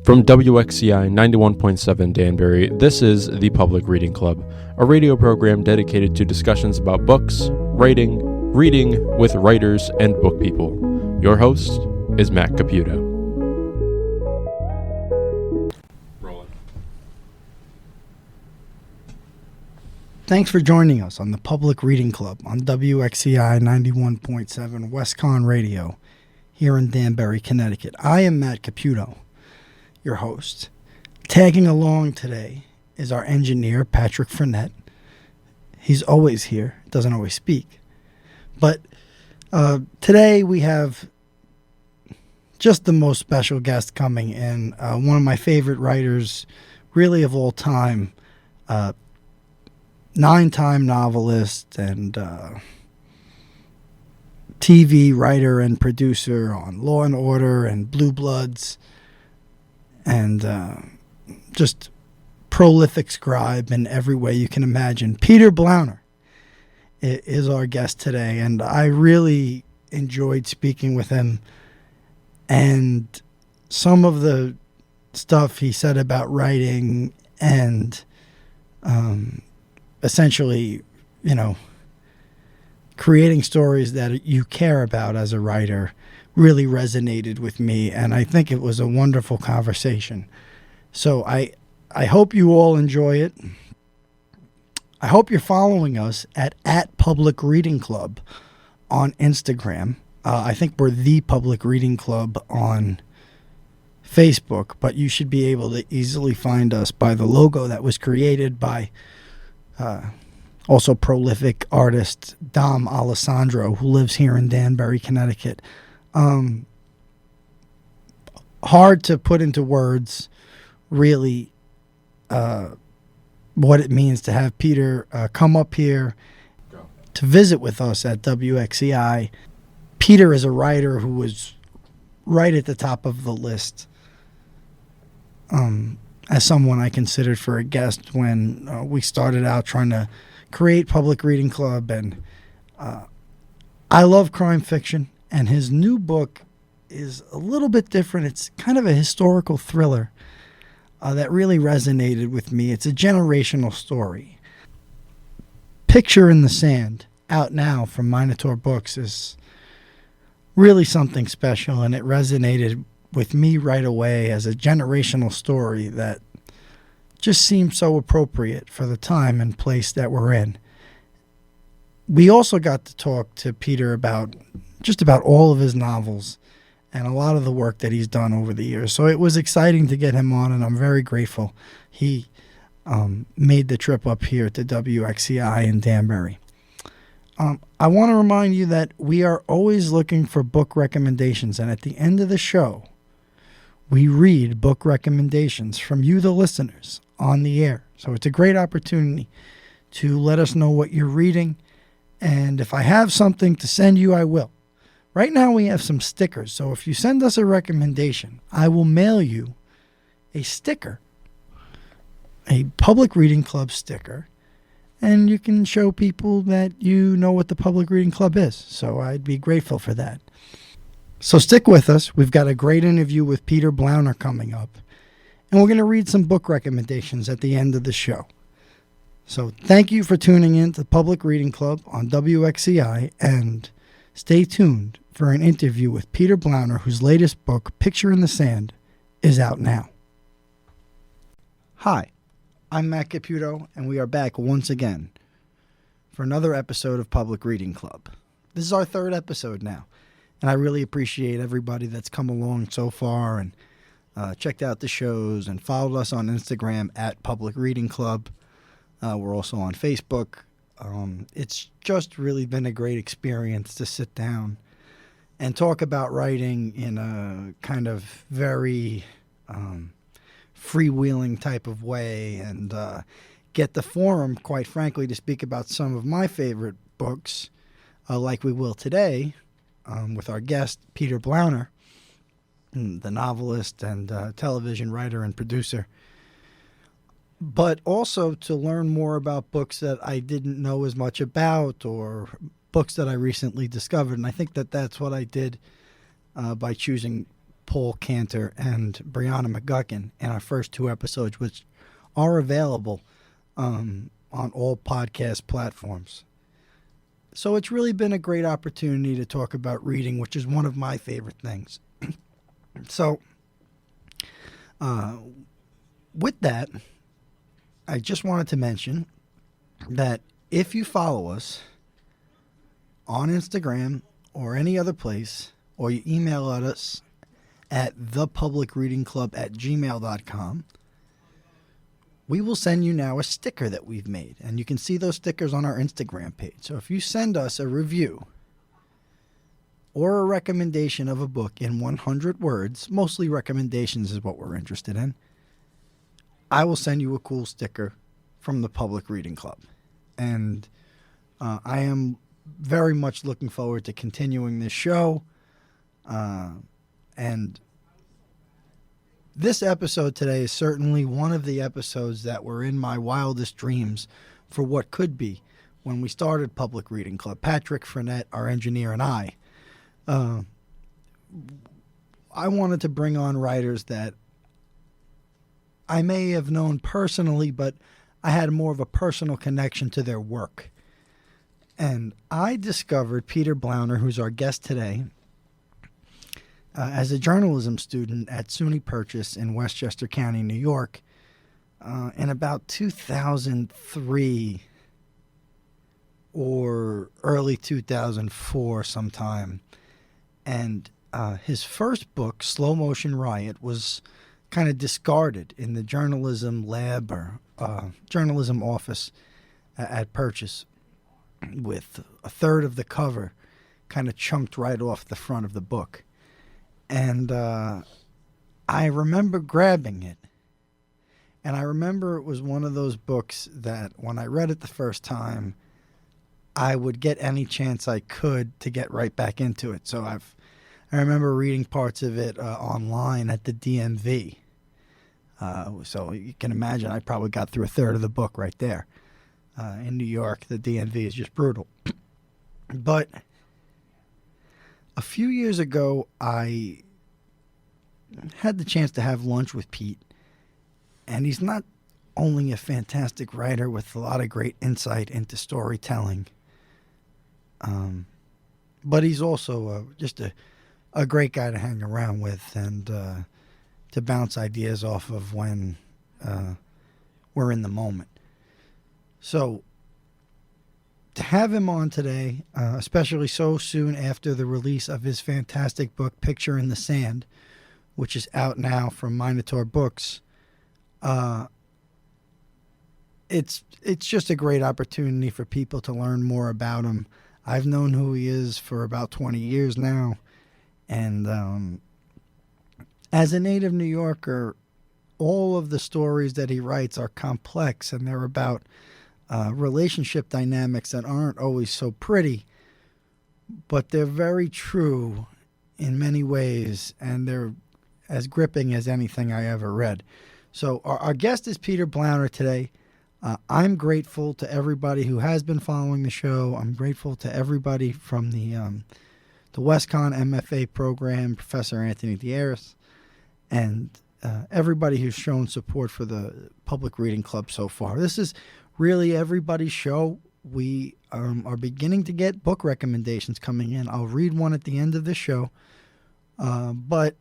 From WXCI 91.7 Danbury, this is The Public Reading Club, a radio program dedicated to discussions about books, writing, reading with writers and book people. Your host is Matt Caputo. Thanks for joining us on the Public Reading Club on WXCI 91.7 WestCon Radio here in Danbury, Connecticut. I am Matt Caputo, your host. Tagging along today is our engineer, Patrick Frenette. He's always here, doesn't always speak. But today we have just the most special guest coming in, one of my favorite writers, really of all time, 9-time novelist and TV writer and producer on Law and Order and Blue Bloods, and just prolific scribe in every way you can imagine. Peter Blauner is our guest today, and I really enjoyed speaking with him, and some of the stuff he said about writing and essentially, creating stories that you care about as a writer really resonated with me, and I think it was a wonderful conversation. So I hope you all enjoy it. I hope you're following us at Public Reading Club on Instagram. I think we're The Public Reading Club on Facebook, but you should be able to easily find us by the logo that was created by also prolific artist Dom Alessandro, who lives here in Danbury, Connecticut. Hard to put into words, really, what it means to have Peter come up here to visit with us at WXCI. Peter is a writer who was right at the top of the list as someone I considered for a guest when we started out trying to create Public Reading Club. And I love crime fiction, and his new book is a little bit different. It's kind of a historical thriller that really resonated with me. It's a generational story. Picture in the Sand, out now from Minotaur Books, is really something special, and it resonated with me right away as a generational story that just seemed so appropriate for the time and place that we're in. We also got to talk to Peter about just about all of his novels and a lot of the work that he's done over the years. So it was exciting to get him on, and I'm very grateful he made the trip up here to WXCI in Danbury. I want to remind you that we are always looking for book recommendations, and at the end of the show, we read book recommendations from you, the listeners, on the air. So it's a great opportunity to let us know what you're reading, and if I have something to send you, I will. Right now we have some stickers, so if you send us a recommendation, I will mail you a sticker, a Public Reading Club sticker, and you can show people that you know what the Public Reading Club is. So I'd be grateful for that. So stick with us. We've got a great interview with Peter Blauner coming up, and we're going to read some book recommendations at the end of the show. So thank you for tuning in to the Public Reading Club on WXCI, and stay tuned for an interview with Peter Blauner, whose latest book, Picture in the Sand, is out now. Hi, I'm Matt Caputo, and we are back once again for another episode of Public Reading Club. This is our third episode now, and I really appreciate everybody that's come along so far and checked out the shows and followed us on Instagram at Public Reading Club. We're also on Facebook. It's just really been a great experience to sit down and talk about writing in a kind of very freewheeling type of way, and get the forum, quite frankly, to speak about some of my favorite books, like we will today with our guest, Peter Blauner, the novelist and television writer and producer. But also to learn more about books that I didn't know as much about, or books that I recently discovered. And I think that that's what I did by choosing Paul Cantor and Brianna McGuckin in our first 2 episodes, which are available on all podcast platforms. So it's really been a great opportunity to talk about reading, which is one of my favorite things. So with that, I just wanted to mention that if you follow us on Instagram or any other place, or you email at us at thepublicreadingclub@gmail.com, we will send you now a sticker that we've made. And you can see those stickers on our Instagram page. So if you send us a review or a recommendation of a book in 100 words, mostly recommendations is what we're interested in, I will send you a cool sticker from the Public Reading Club. And I am very much looking forward to continuing this show. And this episode today is certainly one of the episodes that were in my wildest dreams for what could be when we started Public Reading Club. Patrick Frenette, our engineer, and I wanted to bring on writers that I may have known personally, but I had more of a personal connection to their work. And I discovered Peter Blauner, who's our guest today, as a journalism student at SUNY Purchase in Westchester County, New York, in about 2003 or early 2004 sometime. And his first book, Slow Motion Riot, was kind of discarded in the journalism lab or journalism office at Purchase, with a third of the cover kind of chunked right off the front of the book. And I remember grabbing it. And I remember it was one of those books that when I read it the first time, I would get any chance I could to get right back into it. So I remember reading parts of it online at the DMV. So you can imagine I probably got through a third of the book right there. In New York, the DMV is just brutal. But a few years ago, I had the chance to have lunch with Pete. And he's not only a fantastic writer with a lot of great insight into storytelling, but he's also just a great guy to hang around with and to bounce ideas off of when we're in the moment. So to have him on today, especially so soon after the release of his fantastic book, Picture in the Sand, which is out now from Minotaur Books, it's just a great opportunity for people to learn more about him. I've known who he is for about 20 years now, and as a native New Yorker, all of the stories that he writes are complex, and they're about relationship dynamics that aren't always so pretty, but they're very true in many ways, and they're as gripping as anything I ever read. So our guest is Peter Blauner today. I'm grateful to everybody who has been following the show. I'm grateful to everybody from the WestCon MFA program, Professor Anthony Dieris, and everybody who's shown support for the Public Reading Club so far. This is really everybody's show. We are beginning to get book recommendations coming in. I'll read one at the end of the show, but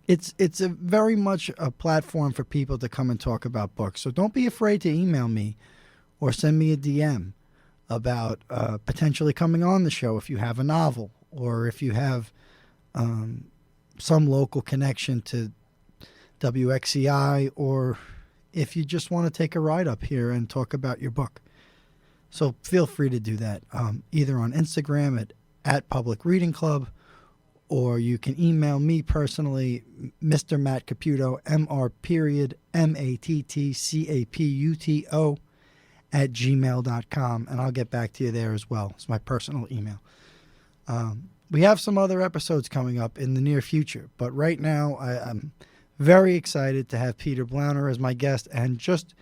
it's a very much a platform for people to come and talk about books. So don't be afraid to email me or send me a DM about potentially coming on the show if you have a novel or if you have some local connection to WXCI, or if you just want to take a ride up here and talk about your book. So feel free to do that, either on Instagram at Public Reading Club, or you can email me personally, Mr. Matt Caputo, MR.MATTCAPUTO @gmail.com, and I'll get back to you there as well. It's my personal email. We have some other episodes coming up in the near future, but right now I'm very excited to have Peter Blauner as my guest, and just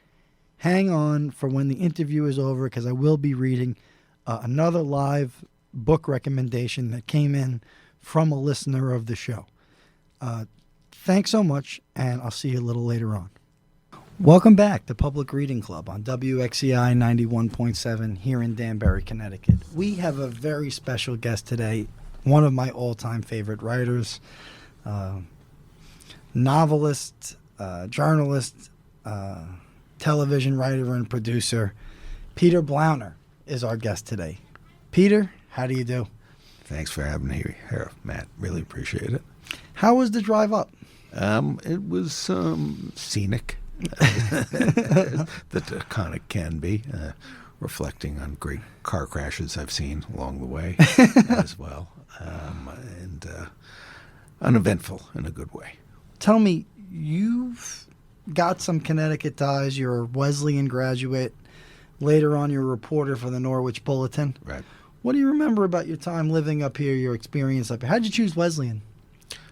hang on for when the interview is over, because I will be reading another live book recommendation that came in from a listener of the show. Thanks so much, and I'll see you a little later on. Welcome back to Public Reading Club on WXCI 91.7 here in Danbury, Connecticut. We have a very special guest today, one of my all-time favorite writers, novelist, journalist, television writer and producer. Peter Blauner is our guest today. Peter, how do you do? Thanks for having me here, Matt. Really appreciate it. How was the drive up? It was scenic. That kind of can be, reflecting on great car crashes I've seen along the way as well, and uneventful in a good way. Tell me, you've got some Connecticut ties. You're a Wesleyan graduate. Later on, you're a reporter for the Norwich Bulletin. Right. What do you remember about your time living up here, your experience up here? How'd you choose Wesleyan?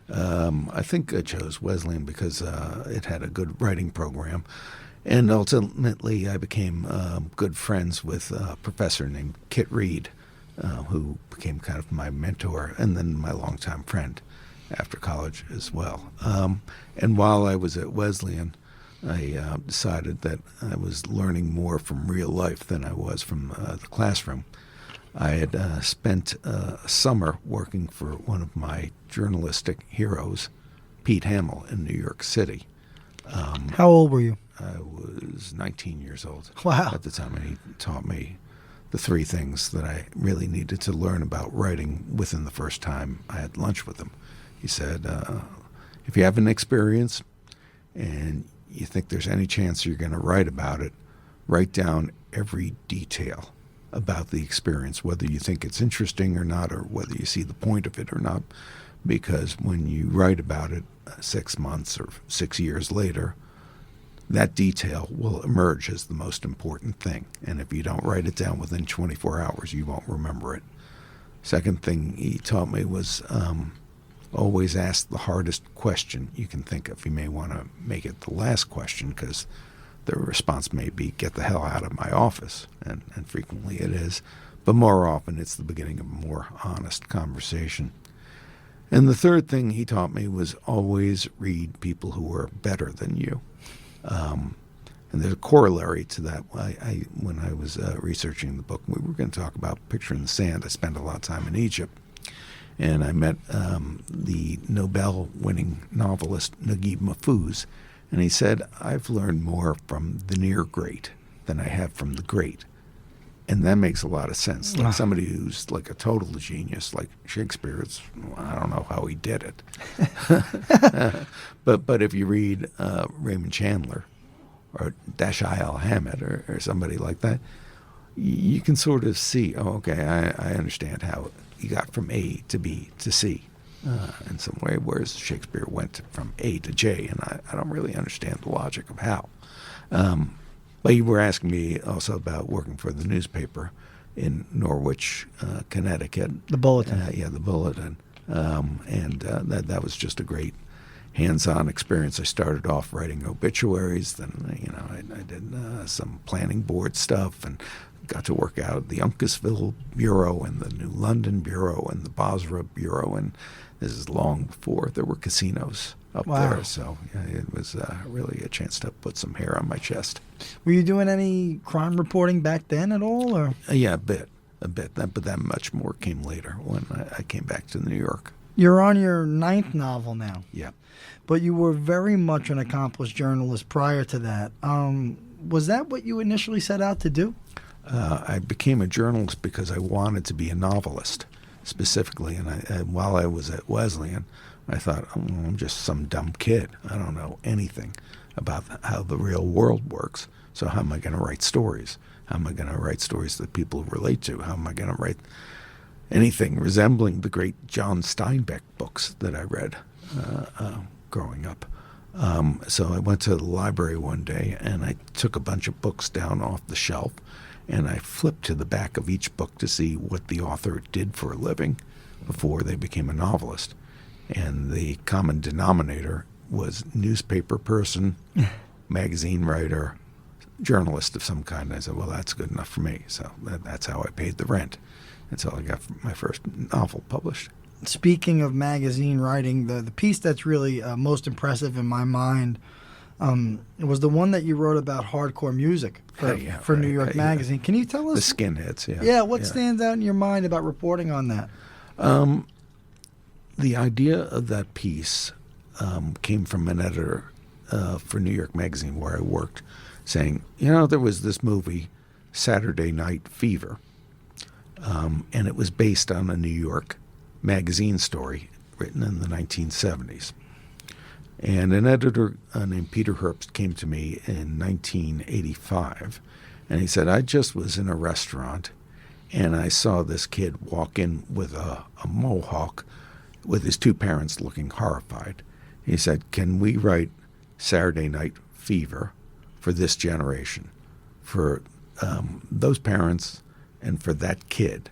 I think I chose Wesleyan because it had a good writing program. And ultimately, I became good friends with a professor named Kit Reed, who became kind of my mentor and then my longtime friend after college as well. And while I was at Wesleyan, I decided that I was learning more from real life than I was from the classroom. I had spent a summer working for one of my journalistic heroes, Pete Hamill, in New York City. How old were you? I was 19 years old Wow. at the time, and he taught me the three things that I really needed to learn about writing within the first time I had lunch with him. He said, if you have an experience and you think there's any chance you're going to write about it, write down every detail about the experience, whether you think it's interesting or not, or whether you see the point of it or not, because when you write about it 6 months or 6 years later, that detail will emerge as the most important thing. And if you don't write it down within 24 hours, you won't remember it. Second thing he taught me was always ask the hardest question you can think of. You may want to make it the last question because the response may be, get the hell out of my office, and frequently it is. But more often, it's the beginning of a more honest conversation. And the third thing he taught me was always read people who are better than you. And there's a corollary to that. When I was researching the book, we were going to talk about Picture in the Sand. I spent a lot of time in Egypt. And I met the Nobel-winning novelist Naguib Mahfouz. And he said, I've learned more from the near great than I have from the great. And that makes a lot of sense. Like somebody who's like a total genius, like Shakespeare, I don't know how he did it. But if you read Raymond Chandler or Dashiell Hammett or somebody like that, you can sort of see, I understand how he got from A to B to C. In some way, whereas Shakespeare went from A to J, and I don't really understand the logic of how. But you were asking me also about working for the newspaper in Norwich, Connecticut. The Bulletin. The Bulletin. And that was just a great hands-on experience. I started off writing obituaries, then I did some planning board stuff, and got to work out at the Uncasville Bureau and the New London Bureau and the Basra Bureau, and this is long before there were casinos up there, so it was really a chance to put some hair on my chest. Were you doing any crime reporting back then at all, or? Yeah, a bit. But that much more came later when I came back to New York. You're on your 9th novel now. Yeah. But you were very much an accomplished journalist prior to that. Was that what you initially set out to do? I became a journalist because I wanted to be a novelist, specifically. And while I was at Wesleyan, I thought, I'm just some dumb kid. I don't know anything about how the real world works. So how am I going to write stories? How am I going to write stories that people relate to? How am I going to write anything resembling the great John Steinbeck books that I read growing up? So I went to the library one day, and I took a bunch of books down off the shelf, and I flipped to the back of each book to see what the author did for a living before they became a novelist. And the common denominator was newspaper person, magazine writer, journalist of some kind. I said, well, that's good enough for me. So that's how I paid the rent until I got my first novel published. speaking of magazine writing, the piece that's really most impressive in my mind was the one that you wrote about hardcore music for New York Magazine. Can you tell us? The skinheads, yeah. Yeah, what stands out in your mind about reporting on that? The idea of that piece came from an editor for New York Magazine where I worked, saying, there was this movie, Saturday Night Fever, and it was based on a New York magazine story written in the 1970s. And an editor named Peter Herbst came to me in 1985, and he said, I just was in a restaurant, and I saw this kid walk in with a mohawk with his two parents looking horrified. He said, can we write Saturday Night Fever for this generation, for those parents and for that kid?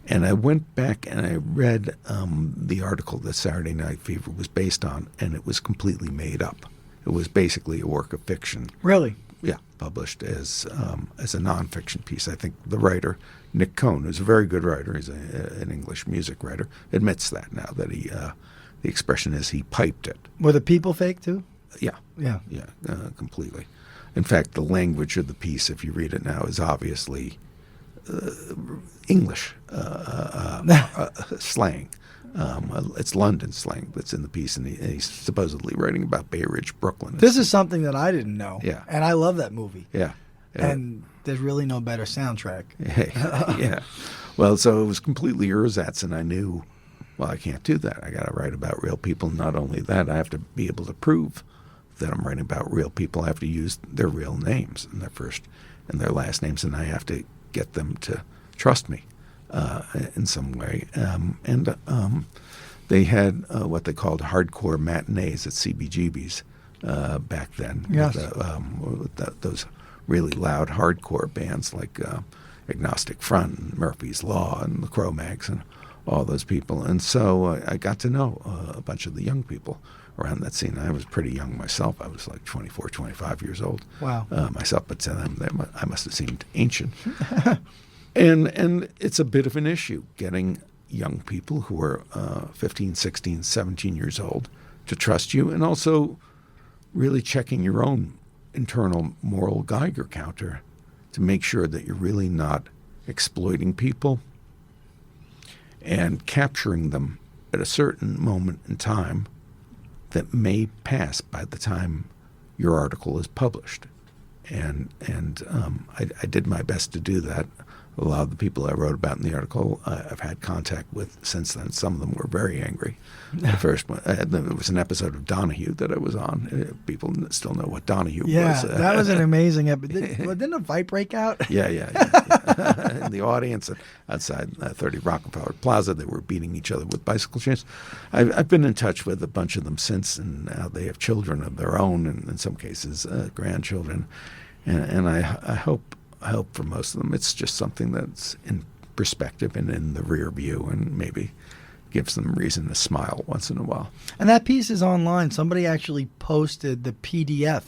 And I went back and I read the article that Saturday Night Fever was based on, and it was completely made up. It was basically a work of fiction. Really? Yeah, published as a nonfiction piece. I think the writer, Nick Cohn, who's a very good writer, he's an English music writer, admits that now, that the expression is he piped it. Were the people fake too? Yeah. Yeah. Yeah, completely. In fact, the language of the piece, if you read it now, is obviously English slang. It's London slang that's in the piece, and he's supposedly writing about Bay Ridge, Brooklyn. This is something that I didn't know. Yeah. And I love that movie. Yeah. And there's really no better soundtrack. Yeah. Well, so it was completely ersatz, and I knew, well, I can't do that. I got to write about real people. Not only that, I have to be able to prove that I'm writing about real people. I have to use their real names and their first and their last names, and I have to get them to trust me in some way. They had what they called hardcore matinees at CBGB's back then. Yes. With those really loud hardcore bands like Agnostic Front and Murphy's Law and the Cro-Mags and all those people. And so I got to know a bunch of the young people around that scene. I was pretty young myself. I was like 24, 25 years old. Wow. Myself, but to them, I must have seemed ancient. And it's a bit of an issue getting young people who are 15, 16, 17 years old to trust you, and also really checking your own internal moral Geiger counter to make sure that you're really not exploiting people and capturing them at a certain moment in time that may pass by the time your article is published. And I did my best to do that. A lot of the people I wrote about in the article I've had contact with since then. Some of them were very angry. At first, there was an episode of Donahue that I was on. People still know what Donahue was. Yeah, that was an amazing episode. Didn't a fight break out? Yeah. In the audience outside 30 Rockefeller Plaza, they were beating each other with bicycle chains. I've been in touch with a bunch of them since, and now they have children of their own, and in some cases grandchildren. And I hope for most of them it's just something that's in perspective and in the rear view, and maybe gives them reason to smile once in a while. And that piece is online. Somebody actually posted the PDF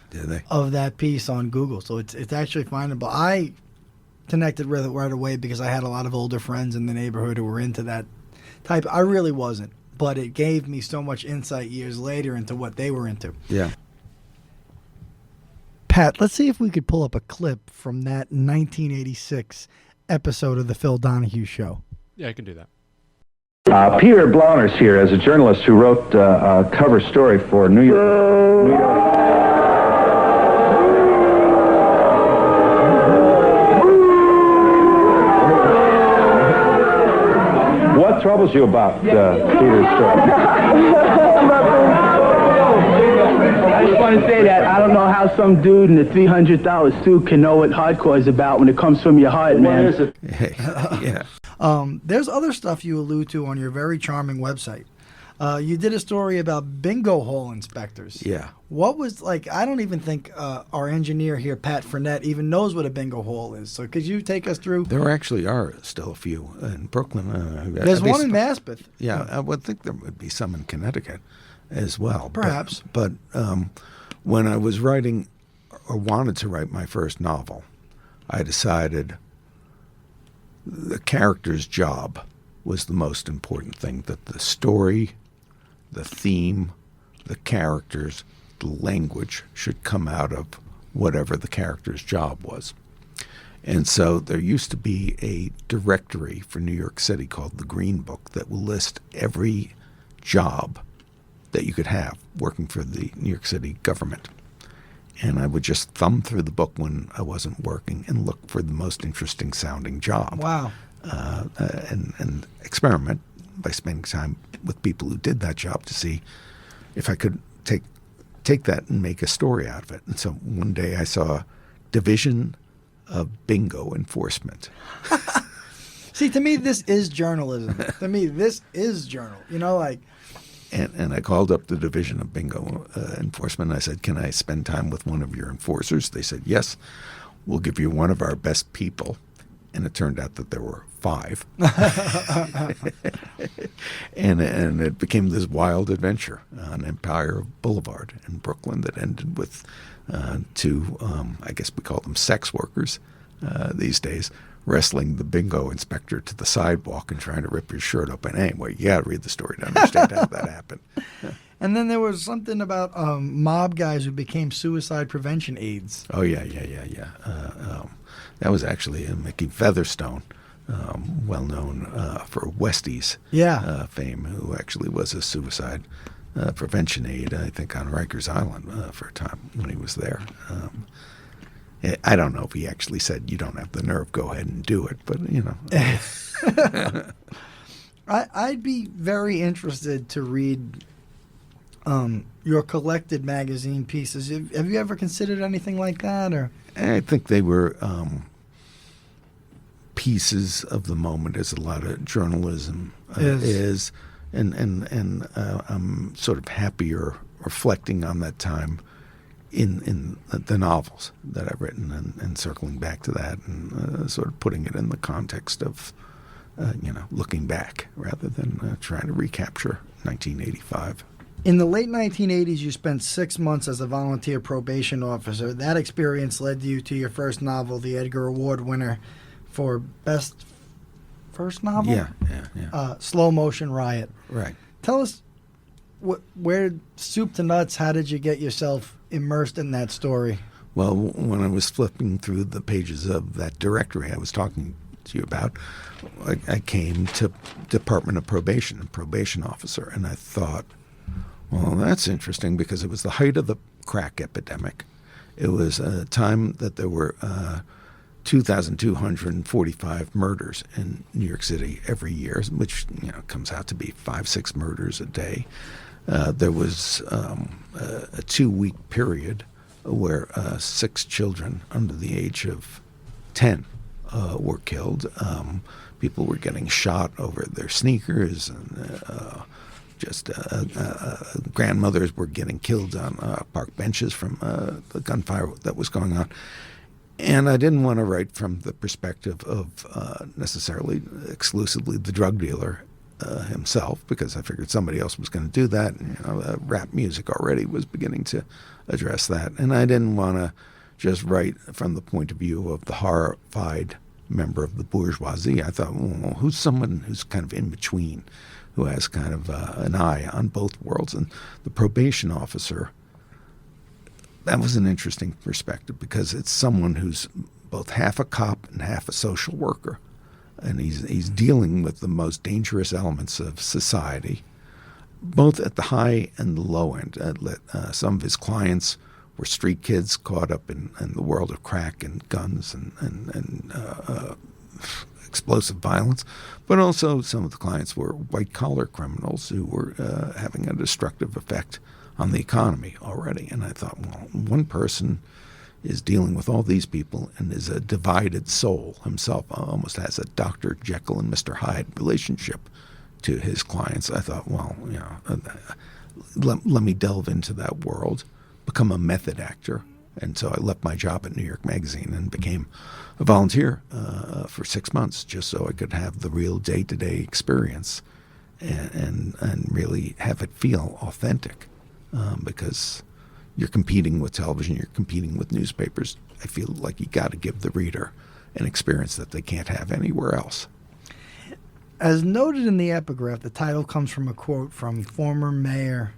Did they? of that piece on Google, so it's actually findable. I connected with it right away because I had a lot of older friends in the neighborhood who were into that type. I really wasn't, but it gave me so much insight years later into what they were into. Yeah. Pat, let's see if we could pull up a clip from that 1986 episode of the Phil Donahue Show. Yeah, I can do that. Peter Blauner's here as a journalist who wrote a cover story for New York. What troubles you about Peter's story? I just want to say that I don't know how some dude in a $300 suit can know what hardcore is about when it comes from your heart, man. What is it? Yeah. There's other stuff you allude to on your very charming website. You did a story about bingo hall inspectors. Yeah. What was, like, I don't even think our engineer here, Pat Frenette, even knows what a bingo hall is. So could you take us through? There actually are still a few in Brooklyn. There's one in Maspeth. Yeah, I would think there would be some in Connecticut as well. Perhaps. But when I was writing or wanted to write my first novel, I decided the character's job was the most important thing, that the story, the theme, the characters, the language should come out of whatever the character's job was. And so there used to be a directory for New York City called the Green Book that will list every job that you could have working for the New York City government. And I would just thumb through the book when I wasn't working and look for the most interesting sounding job. Wow. And experiment by spending time with people who did that job to see if I could take that and make a story out of it. And so one day I saw Division of Bingo Enforcement. See, to me, this is journalism. To me, this is journal. You know, like... And I called up the Division of Bingo Enforcement. I said, can I spend time with one of your enforcers? They said, yes, we'll give you one of our best people. And it turned out that there were 5. and it became this wild adventure on Empire Boulevard in Brooklyn that ended with 2, I guess we call them sex workers these days, wrestling the bingo inspector to the sidewalk and trying to rip his shirt open. Anyway, you got to read the story to understand how that happened. And then there was something about mob guys who became suicide prevention aides. Oh, yeah. That was actually Mickey Featherstone, well known for Westies fame, who actually was a suicide prevention aide, I think, on Rikers Island for a time when he was there. I don't know if he actually said, you don't have the nerve, go ahead and do it, but, you know. I'd be very interested to read your collected magazine pieces. Have you ever considered anything like that? Or I think they were pieces of the moment, as a lot of journalism is. And I'm sort of happier reflecting on that time in the novels that I've written and circling back to that and sort of putting it in the context of, looking back rather than trying to recapture 1985. In the late 1980s, you spent 6 months as a volunteer probation officer. That experience led you to your first novel, the Edgar Award winner for Best First Novel? Yeah. Slow Motion Riot. Right. Tell us, where soup to nuts, how did you get yourself immersed in that story? Well, when I was flipping through the pages of that directory I was talking to you about, I came to Department of Probation, a probation officer, and I thought, well, that's interesting because it was the height of the crack epidemic. It was a time that there were 2,245 murders in New York City every year, which comes out to be 5-6 murders a day. There was a 2-week period where 6 children under the age of 10 were killed. People were getting shot over their sneakers, and grandmothers were getting killed on park benches from the gunfire that was going on. And I didn't want to write from the perspective of necessarily exclusively the drug dealer himself, because I figured somebody else was going to do that. And, rap music already was beginning to address that. And I didn't want to just write from the point of view of the horrified member of the bourgeoisie. I thought, well, who's someone who's kind of in between, who has kind of an eye on both worlds? And the probation officer, that was an interesting perspective because it's someone who's both half a cop and half a social worker. And he's dealing with the most dangerous elements of society, both at the high and the low end. Some of his clients were street kids caught up in the world of crack and guns and explosive violence, but also some of the clients were white-collar criminals who were having a destructive effect on the economy already. And I thought, well, one person is dealing with all these people and is a divided soul himself, almost has a Dr. Jekyll and Mr. Hyde relationship to his clients. I thought, well, let me delve into that world, become a method actor. And so I left my job at New York Magazine and became a volunteer for 6 months just so I could have the real day-to-day experience and really have it feel authentic. Because you're competing with television, you're competing with newspapers. I feel like you got to give the reader an experience that they can't have anywhere else. As noted in the epigraph, the title comes from a quote from former mayor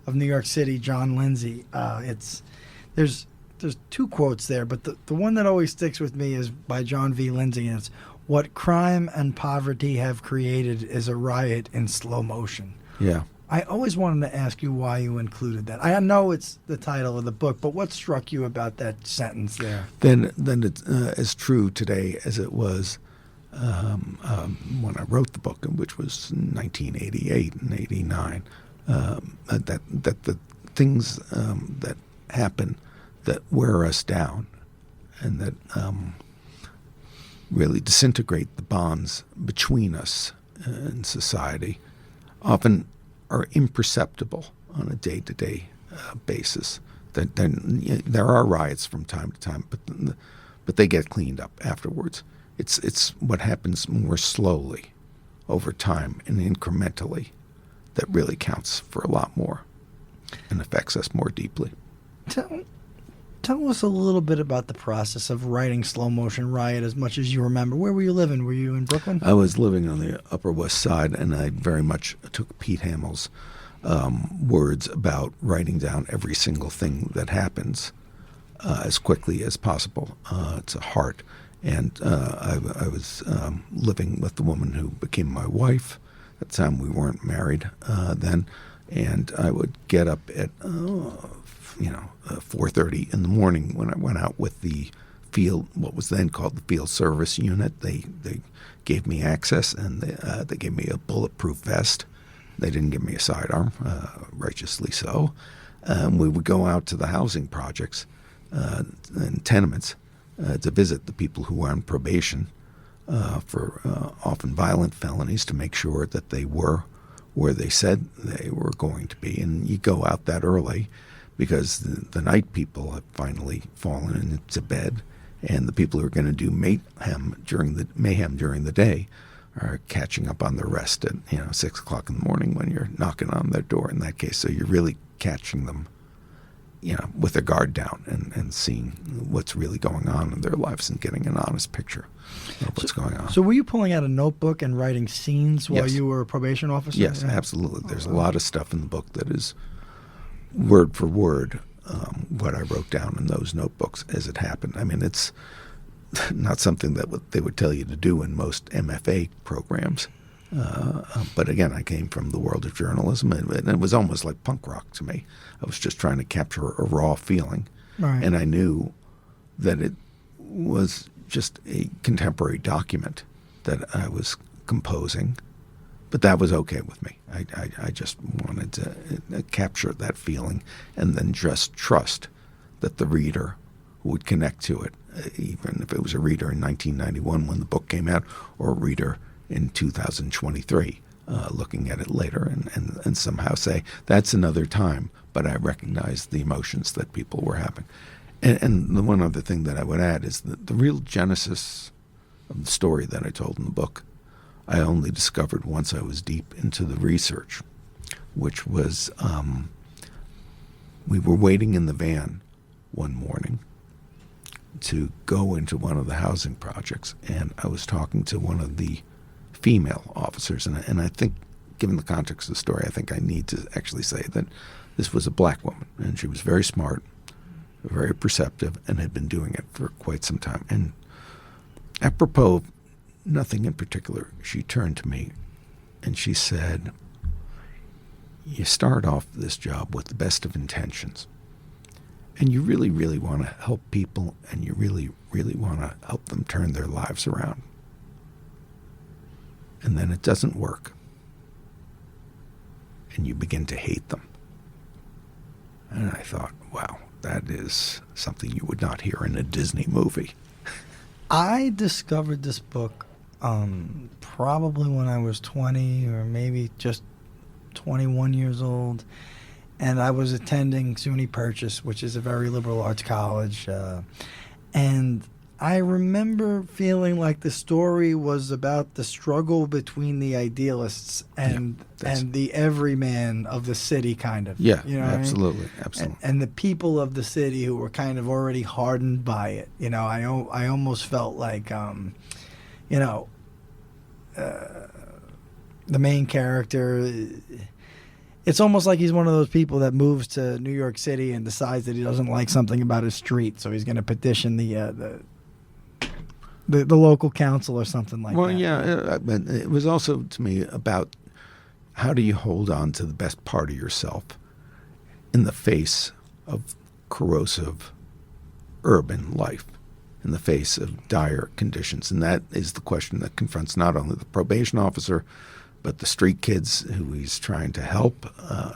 of New York City, John Lindsay. There's two quotes there, but the one that always sticks with me is by John V. Lindsay, and it's, "What crime and poverty have created is a riot in slow motion." Yeah. I always wanted to ask you why you included that. I know it's the title of the book, but what struck you about that sentence there? Then it's as true today as it was when I wrote the book, which was 1988 and 89. That the things that happen that wear us down and that really disintegrate the bonds between us in society often are imperceptible on a day-to-day basis. There are riots from time to time, but they get cleaned up afterwards. It's what happens more slowly over time and incrementally that really counts for a lot more and affects us more deeply. Tell us a little bit about the process of writing Slow Motion Riot as much as you remember. Where were you living? Were you in Brooklyn? I was living on the Upper West Side, and I very much took Pete Hamill's words about writing down every single thing that happens as quickly as possible to heart. And I was living with the woman who became my wife. At the time, we weren't married then. And I would get up at 4:30 in the morning when I went out with the field, what was then called the Field Service Unit. They gave me access, and they gave me a bulletproof vest. They didn't give me a sidearm, righteously so. We would go out to the housing projects and tenements to visit the people who were on probation for often violent felonies to make sure that they were where they said they were going to be. And you go out that early because the night people have finally fallen into bed, and the people who are going to do mayhem during the day are catching up on their rest at 6 o'clock in the morning when you're knocking on their door. In that case, so you're really catching them, with their guard down and seeing what's really going on in their lives and getting an honest picture of what's going on. So were you pulling out a notebook and writing scenes while Yes. you were a probation officer? Yes, absolutely. There's a lot of stuff in the book that is word for word what I wrote down in those notebooks as it happened. I mean, it's not something that they would tell you to do in most MFA programs. But again, I came from the world of journalism, and it was almost like punk rock to me. I was just trying to capture a raw feeling. Right. And I knew that it was just a contemporary document that I was composing, but that was okay with me. I just wanted to capture that feeling and then just trust that the reader would connect to it, even if it was a reader in 1991 when the book came out, or a reader in 2023 looking at it later and somehow say, that's another time, but I recognize the emotions that people were having. And the one other thing that I would add is that the real genesis of the story that I told in the book, I only discovered once I was deep into the research, which was we were waiting in the van one morning to go into one of the housing projects, and I was talking to one of the female officers, and I think, given the context of the story, I think I need to actually say that this was a black woman, and she was very smart, very perceptive, and had been doing it for quite some time. And apropos of nothing in particular, she turned to me and she said, you start off this job with the best of intentions, and you really, really want to help people, and you really, really want to help them turn their lives around. And then it doesn't work, and you begin to hate them. And I thought, wow, that is something you would not hear in a Disney movie. I discovered this book probably when I was 20 or maybe just 21 years old, and I was attending SUNY Purchase, which is a very liberal arts college, and I remember feeling like the story was about the struggle between the idealists and the everyman of the city, kind of. Yeah, you know what I mean? absolutely, absolutely. And the people of the city who were kind of already hardened by it. You know, I almost felt like, you know, the main character. It's almost like he's one of those people that moves to New York City and decides that he doesn't like something about his street, so he's going to petition the local council or something like that. Well, yeah, but it was also to me about how do you hold on to the best part of yourself in the face of corrosive urban life, in the face of dire conditions. And that is the question that confronts not only the probation officer, but the street kids who he's trying to help,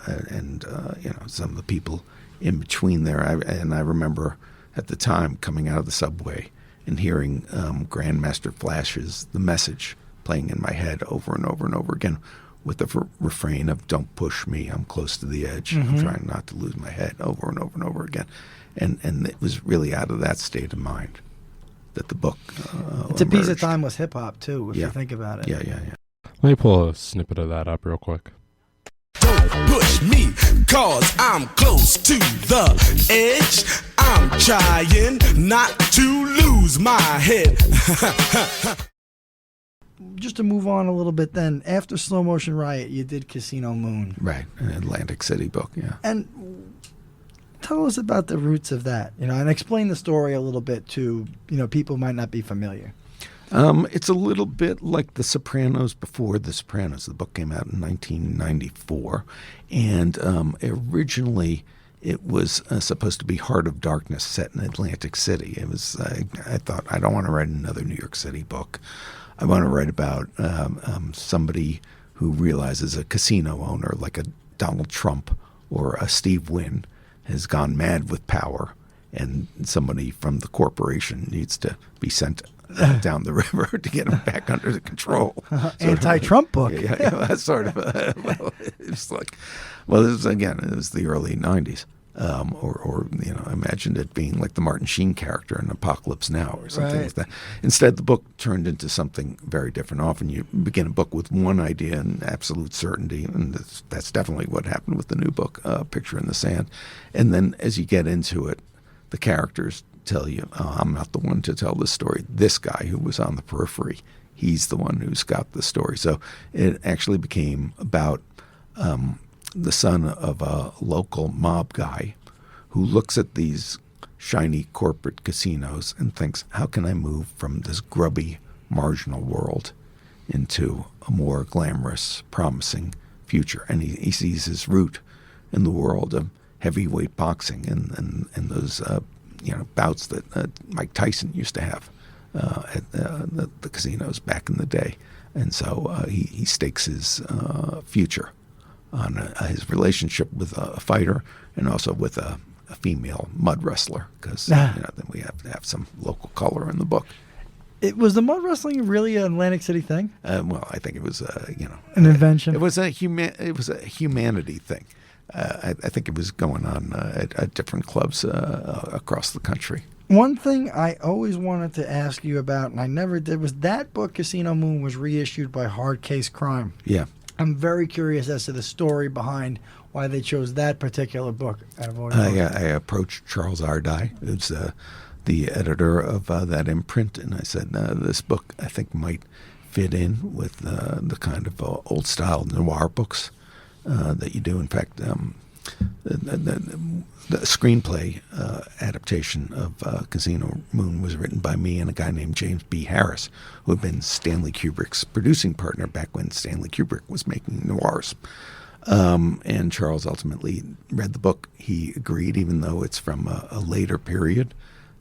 and you know, some of the people in between there. I remember at the time coming out of the subway and hearing Grandmaster Flash's The Message playing in my head over and over and over again, with the refrain of "Don't push me, I'm close to the edge. I'm trying not to lose my head," over and over and over again. And it was really out of that state of mind that the book it's a piece of emerged. timeless hip hop too, if you think about it. Yeah. Let me pull a snippet of that up real quick. Don't push me, cause I'm close to the edge. I'm trying not to lose my head. Just to move on a little bit then, after Slow Motion Riot, you did Casino Moon. Right, an Atlantic City book, yeah. And tell us about the roots of that, you know, and explain the story a little bit to, you know, people who might not be familiar. It's a little bit like The Sopranos before The Sopranos. The book came out in 1994, and originally it was supposed to be Heart of Darkness set in Atlantic City. It was I thought, I don't want to write another New York City book. I want to write about somebody who realizes a casino owner like a Donald Trump or a Steve Wynn has gone mad with power, and somebody from the corporation needs to be sent down the river to get him back under the control. Anti-Trump book. Yeah, that's sort of well, it's like, well, this was, again, it was the early 90s. Or you know, I imagined it being like the Martin Sheen character in Apocalypse Now or something like that. Instead, the book turned into something very different. Often you begin a book with one idea and absolute certainty, and that's definitely what happened with the new book, Picture in the Sand. And then as you get into it, the characters tell you, oh, I'm not the one to tell this story. This guy who was on the periphery, he's the one who's got the story. So it actually became about the son of a local mob guy who looks at these shiny corporate casinos and thinks, how can I move from this grubby, marginal world into a more glamorous, promising future? And he sees his route in the world of heavyweight boxing and those bouts that Mike Tyson used to have at the casinos back in the day. And so he stakes his future on his relationship with a fighter and also with a female mud wrestler, because then we have to have some local color in the book. It was the mud wrestling really an Atlantic City thing? Well, I think it was an invention. It was a humanity thing. I think it was going on at different clubs across the country. One thing I always wanted to ask you about, and I never did, was that book, Casino Moon, was reissued by Hard Case Crime. Yeah. I'm very curious as to the story behind why they chose that particular book out of all your books. I approached Charles Ardai, who's the editor of that imprint, and I said, this book I think might fit in with the kind of old-style noir books that you do. In fact, the screenplay adaptation of Casino Moon was written by me and a guy named James B. Harris, who had been Stanley Kubrick's producing partner back when Stanley Kubrick was making noirs. And Charles ultimately read the book. He agreed, even though it's from a later period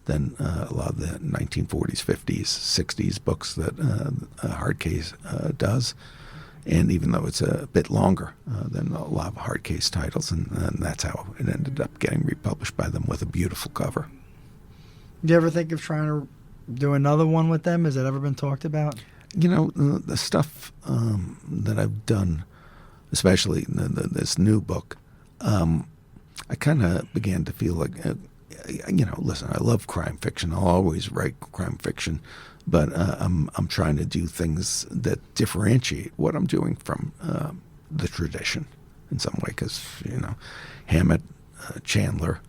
than a lot of the 1940s, 50s, 60s books that Hard Case does. And even though it's a bit longer than a lot of Hard Case titles, and that's how it ended up getting republished by them with a beautiful cover. Do you ever think of trying to do another one with them? Has that ever been talked about? You know, the stuff that I've done, especially this new book, I kind of began to feel like listen, I love crime fiction. I'll always write crime fiction, but I'm trying to do things that differentiate what I'm doing from the tradition in some way. Because Hammett, Chandler,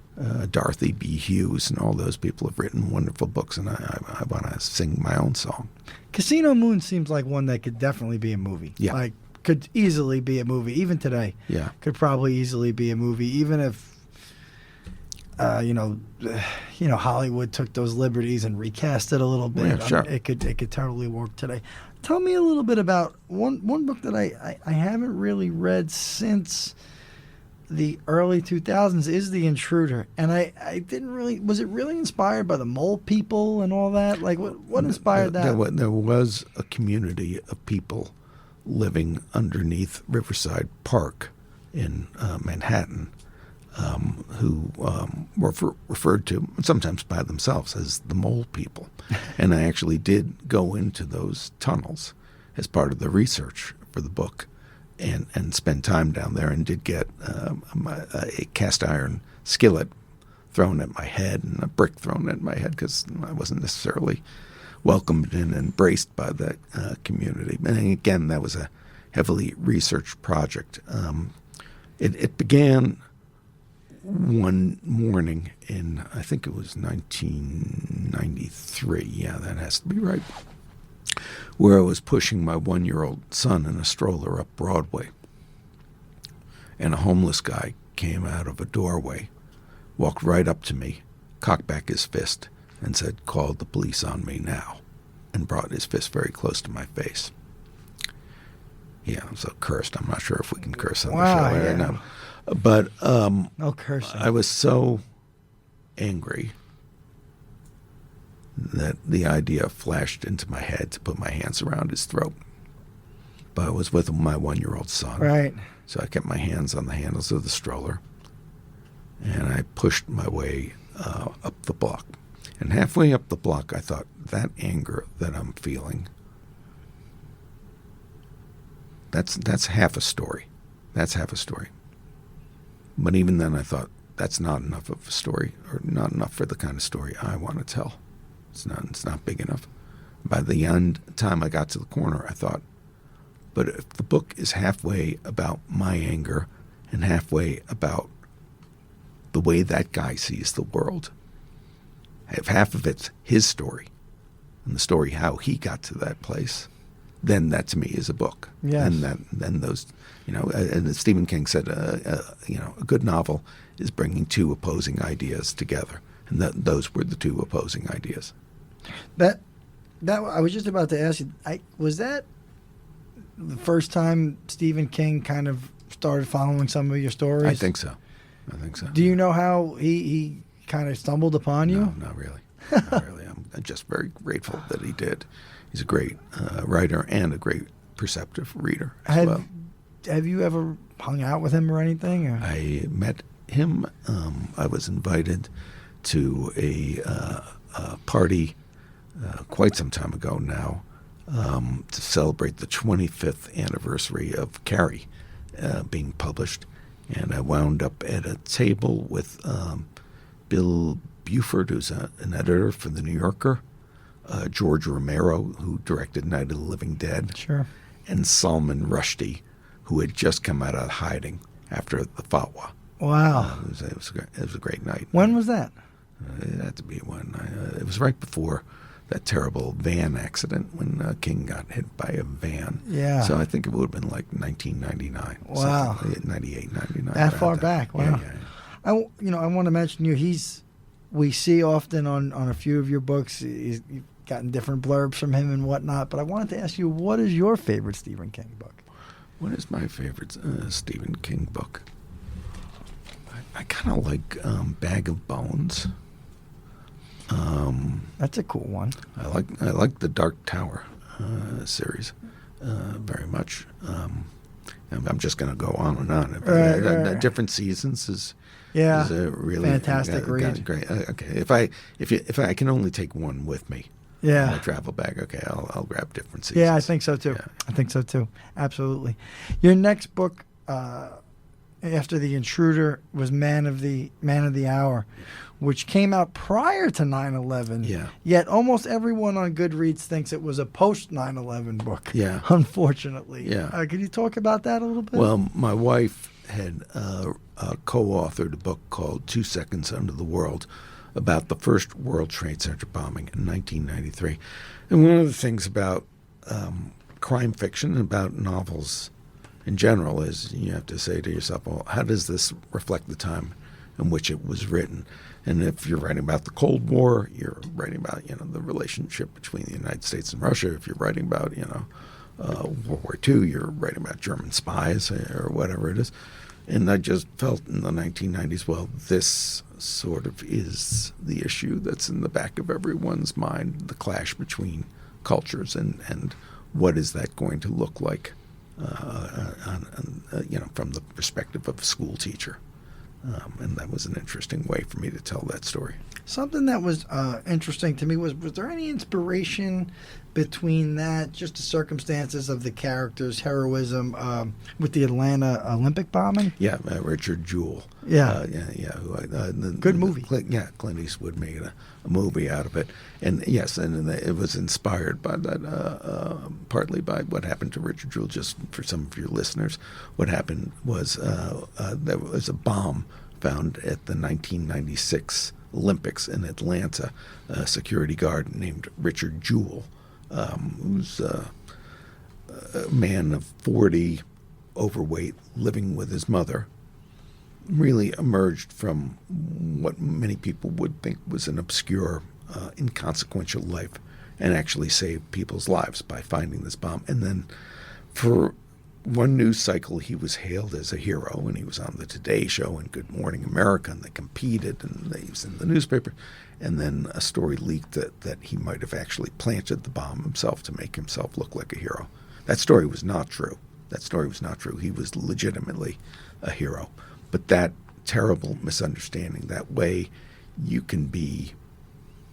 Dorothy B. Hughes, and all those people have written wonderful books, and I want to sing my own song. Casino Moon seems like one that could definitely be a movie. Yeah. Like, could easily be a movie. Even today. Yeah. Could probably easily be a movie. Even if, Hollywood took those liberties and recast it a little bit. Yeah, sure. It could totally work today. Tell me a little bit about one book that I haven't really read since the early 2000s is The Intruder, and I didn't really. Was it really inspired by the mole people and all that? Like, what inspired that? There was a community of people living underneath Riverside Park in Manhattan, who were referred to sometimes by themselves as the mole people. And I actually did go into those tunnels as part of the research for the book and spend time down there, and did get a cast iron skillet thrown at my head and a brick thrown at my head because I wasn't necessarily welcomed and embraced by the community. And again, that was a heavily researched project. It began one morning in, I think it was 1993. Yeah, that has to be right. Where I was pushing my 1-year-old son in a stroller up Broadway. And a homeless guy came out of a doorway, walked right up to me, cocked back his fist, and said, "Call the police on me now," and brought his fist very close to my face. Yeah, I'm so cursed. I'm not sure if we can curse on the show right now. But no cursing. I was so angry that the idea flashed into my head to put my hands around his throat. But I was with my 1-year-old son. Right. So I kept my hands on the handles of the stroller, and I pushed my way up the block. And halfway up the block, I thought, that anger that I'm feeling, that's half a story. That's half a story. But even then I thought, that's not enough of a story, or not enough for the kind of story I want to tell. It's not big enough. By the time I got to the corner, I thought, but if the book is halfway about my anger and halfway about the way that guy sees the world, if half of it's his story and the story how he got to that place, then that to me is a book. Yes. And then those, and Stephen King said, a good novel is bringing two opposing ideas together, and those were the two opposing ideas. That I was just about to ask you. Was that the first time Stephen King kind of started following some of your stories? I think so. Do you know how he kind of stumbled upon you? No, not really. Not really. I'm just very grateful that he did. He's a great writer and a great perceptive reader as well. Have you ever hung out with him or anything? Or? I met him. I was invited to a party quite some time ago now to celebrate the 25th anniversary of Carrie being published. And I wound up at a table with Bill Buford, who's an editor for The New Yorker, George Romero, who directed Night of the Living Dead, sure, and Salman Rushdie, who had just come out of hiding after the fatwa. Wow. It was a great night. When was that? It had to be when. It was right before that terrible van accident when King got hit by a van. Yeah. So I think it would have been like 1999. Wow. 98, 99. That far back. Wow. Yeah. I want to mention you. We see often on a few of your books. You've gotten different blurbs from him and whatnot. But I wanted to ask you, what is your favorite Stephen King book? What is my favorite Stephen King book? I kind of like Bag of Bones. That's a cool one. I like the Dark Tower series very much. I'm just going to go on and on. Right. Different Seasons is a really fantastic read. Great. Okay, if I can only take one with me, when I travel back, okay, I'll grab Different Seasons. Yeah, I think so too. Yeah. I think so too. Absolutely. Your next book after The Intruder was Man of the Hour, which came out prior to 9/11. Yeah. Yet almost everyone on Goodreads thinks it was a post 9/11 book. Yeah. Unfortunately. Yeah. Could you talk about that a little bit? Well, my wife had co-authored a book called 2 Seconds Under the World about the first World Trade Center bombing in 1993. And one of the things about crime fiction and about novels in general is you have to say to yourself, well, how does this reflect the time in which it was written? And if you're writing about the Cold War, you're writing about, the relationship between the United States and Russia. If you're writing about, World War II, you're writing about German spies or whatever it is. And I just felt in the 1990s, well, this sort of is the issue that's in the back of everyone's mind, the clash between cultures, and what is that going to look like, from the perspective of a school teacher. And that was an interesting way for me to tell that story. Something that was interesting to me was there any inspiration between that, just the circumstances of the characters' heroism with the Atlanta Olympic bombing? Yeah, Richard Jewell. Yeah. Good movie. Clint Eastwood made a movie out of it. And yes, and it was inspired by that, partly by what happened to Richard Jewell. Just for some of your listeners, what happened was there was a bomb found at the 1996 Olympics in Atlanta. A security guard named Richard Jewell, who's a man of 40, overweight, living with his mother, really emerged from what many people would think was an obscure, inconsequential life, and actually saved people's lives by finding this bomb. And then for one news cycle, he was hailed as a hero, and he was on the Today Show and Good Morning America, and they competed, and he was in the newspaper. And then a story leaked that he might have actually planted the bomb himself to make himself look like a hero. That story was not true. He was legitimately a hero. But that terrible misunderstanding, that way you can be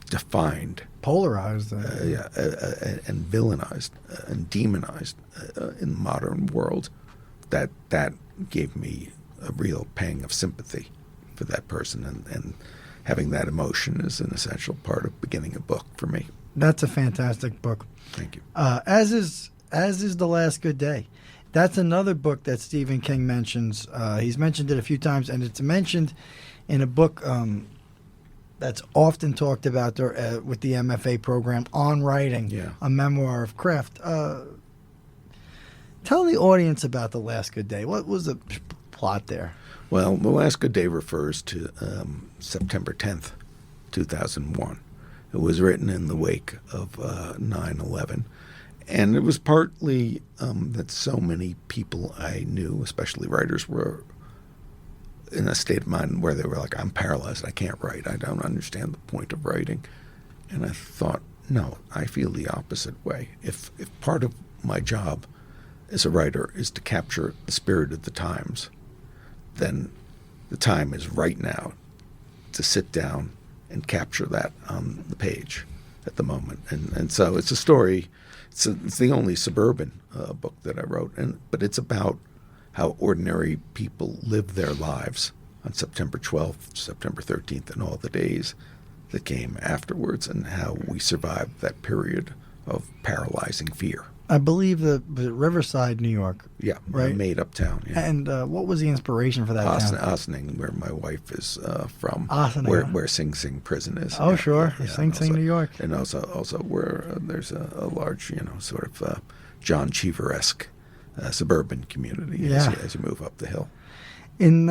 defined, Polarized. and villainized and demonized in the modern world, that gave me a real pang of sympathy for that person, and having that emotion is an essential part of beginning a book for me. That's a fantastic book. Thank you. As is The Last Good Day. That's another book that Stephen King mentions. He's mentioned it a few times, and it's mentioned in a book that's often talked about with the MFA program on writing, a memoir of craft. Tell the audience about The Last Good Day. What was the plot there? Well, The Last Good Day refers to September 10th, 2001. It was written in the wake of 9/11. And it was partly that so many people I knew, especially writers, were in a state of mind where they were like, I'm paralyzed, I can't write, I don't understand the point of writing. And I thought, no, I feel the opposite way. If part of my job as a writer is to capture the spirit of the times, then the time is right now to sit down and capture that on the page at the moment. And so it's a story. It's the only suburban book that I wrote, but it's about how ordinary people live their lives on September 12th, September 13th, and all the days that came afterwards, and how we survived that period of paralyzing fear. I believe the Riverside, New York. Yeah, right? Made up town. Yeah. And what was the inspiration for that town? Ossining, where my wife is from. Ossining. Where Sing Sing prison is. Oh, yeah, sure. Yeah, Sing Sing, New York. And also where there's a large, sort of John Cheever-esque suburban community as you move up the hill. In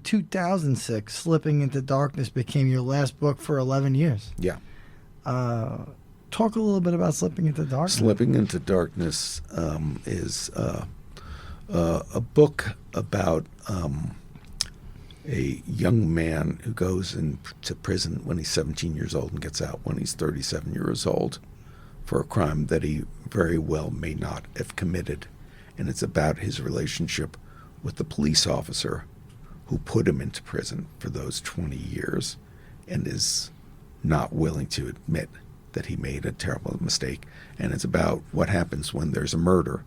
2006, Slipping into Darkness became your last book for 11 years. Yeah. Talk a little bit about Slipping into Darkness. Slipping into Darkness is a book about a young man who goes into prison when he's 17 years old and gets out when he's 37 years old for a crime that he very well may not have committed. And it's about his relationship with the police officer who put him into prison for those 20 years and is not willing to admit that he made a terrible mistake. And it's about what happens when there's a murder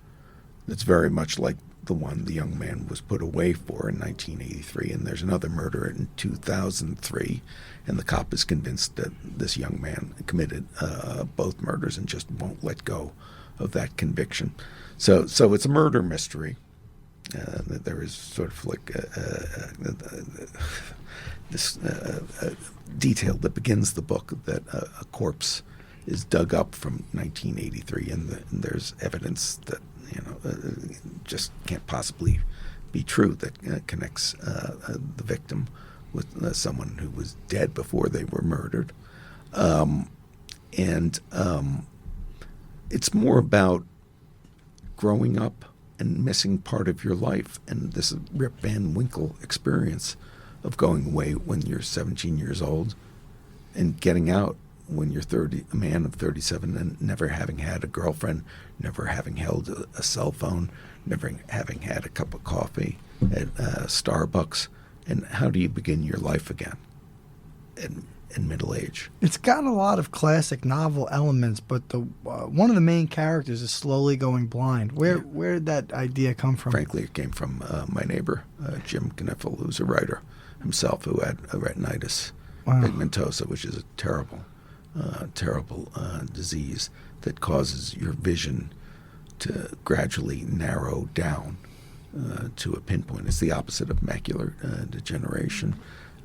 that's very much like the one the young man was put away for in 1983, and there's another murder in 2003, and the cop is convinced that this young man committed both murders and just won't let go of that conviction. So it's a murder mystery. There is sort of like this detail that begins the book that a corpse is dug up from 1983, and there's evidence that just can't possibly be true that connects the victim with someone who was dead before they were murdered. And it's more about growing up and missing part of your life, and this Rip Van Winkle experience of going away when you're 17 years old and getting out when you're 30, a man of 37, and never having had a girlfriend, never having held a cell phone, never having had a cup of coffee at Starbucks. And how do you begin your life again in middle age? It's got a lot of classic novel elements, but the one of the main characters is slowly going blind. Where did that idea come from? Frankly, it came from my neighbor, Jim Kniffel, who's a writer himself, who had retinitis pigmentosa, which is a terrible disease that causes your vision to gradually narrow down to a pinpoint. It's the opposite of macular degeneration.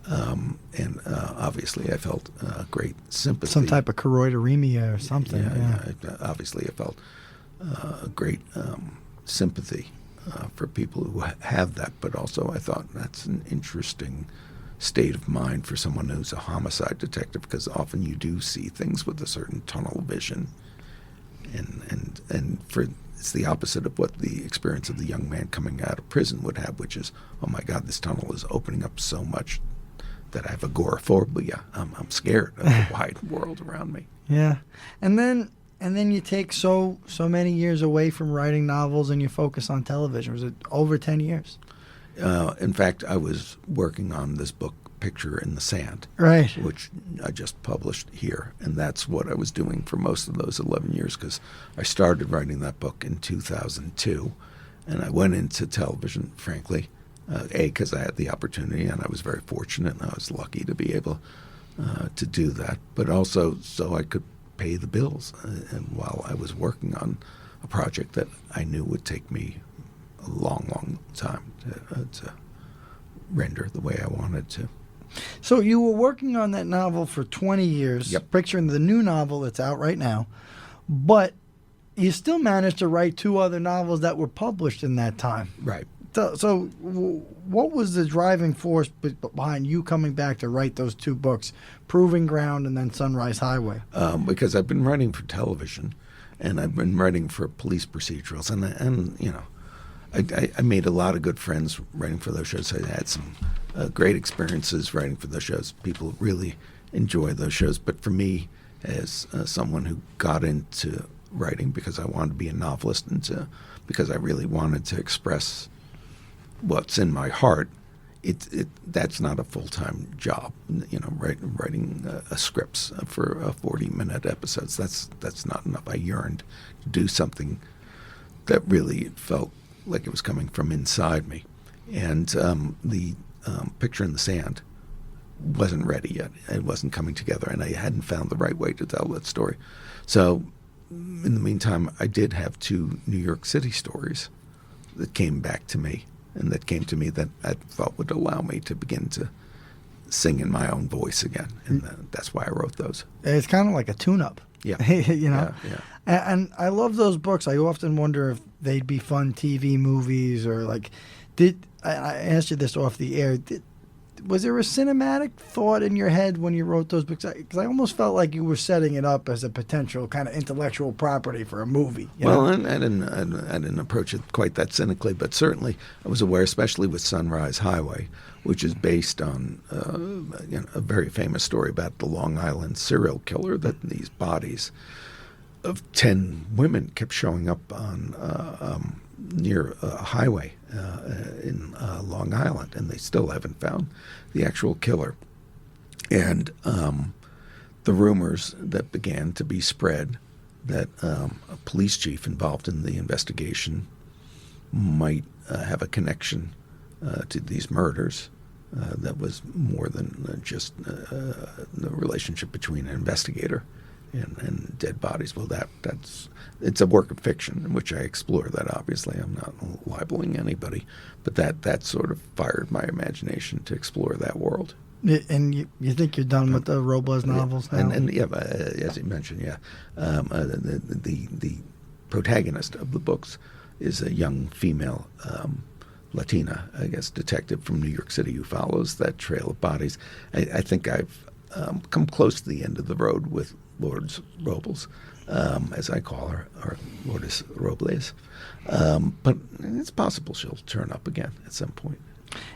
And obviously I felt great sympathy. Some type of choroideremia or something. Obviously I felt great sympathy for people who have that, but also I thought that's an interesting state of mind for someone who's a homicide detective, because often you do see things with a certain tunnel vision, and it's the opposite of what the experience of the young man coming out of prison would have, which is, oh my God, this tunnel is opening up so much that I have agoraphobia. I'm scared of the wide world around me. Yeah, and then you take so many years away from writing novels and you focus on television. Was it over 10 years? In fact, I was working on this book, Picture in the Sand, right, which I just published here, and that's what I was doing for most of those 11 years, because I started writing that book in 2002, and I went into television, frankly, because I had the opportunity, and I was very fortunate, and I was lucky to be able to do that, but also so I could pay the bills, and while I was working on a project that I knew would take me a long time to render the way I wanted to. So you were working on that novel for 20 years, Yep. picturing the new novel that's out right now, but you still managed to write 2 other novels that were published in that time. Right. So what was the driving force behind you coming back to write those 2 books, Proving Ground and then Sunrise Highway? Because I've been writing for television, and I've been writing for police procedurals, and you know, I made a lot of good friends writing for those shows. I had some great experiences writing for those shows. People really enjoy those shows. But for me, as someone who got into writing because I wanted to be a novelist and because I really wanted to express what's in my heart, that's not a full-time job. You know, writing scripts for 40-minute episodes. That's not enough. I yearned to do something that really felt like it was coming from inside me. And the Picture in the Sand wasn't ready yet. It wasn't coming together, and I hadn't found the right way to tell that story. So in the meantime, I did have 2 New York City stories that came back to me, and that came to me that I thought would allow me to begin to sing in my own voice again. And that's why I wrote those. It's kind of like a tune-up. Yeah. You know? Yeah. And I love those books. I often wonder if they'd be fun TV movies, or like, I asked you this off the air, was there a cinematic thought in your head when you wrote those books? Because I almost felt like you were setting it up as a potential kind of intellectual property for a movie. Well, I didn't approach it quite that cynically, but certainly I was aware, especially with Sunrise Highway, which is based on a very famous story about the Long Island serial killer, that these bodies of 10 women kept showing up on near a highway in Long Island, and they still haven't found the actual killer. And the rumors that began to be spread that a police chief involved in the investigation might have a connection to these murders that was more than just the relationship between an investigator and dead bodies. Well, it's a work of fiction in which I explore that. Obviously, I'm not libeling anybody, but that sort of fired my imagination to explore that world. And you think you're done with the Robles novels now? And as you mentioned, the protagonist of the books is a young female Latina, I guess, detective from New York City who follows that trail of bodies. I think I've come close to the end of the road with Lourdes Robles, as I call her, or Lourdes Robles. But it's possible she'll turn up again at some point.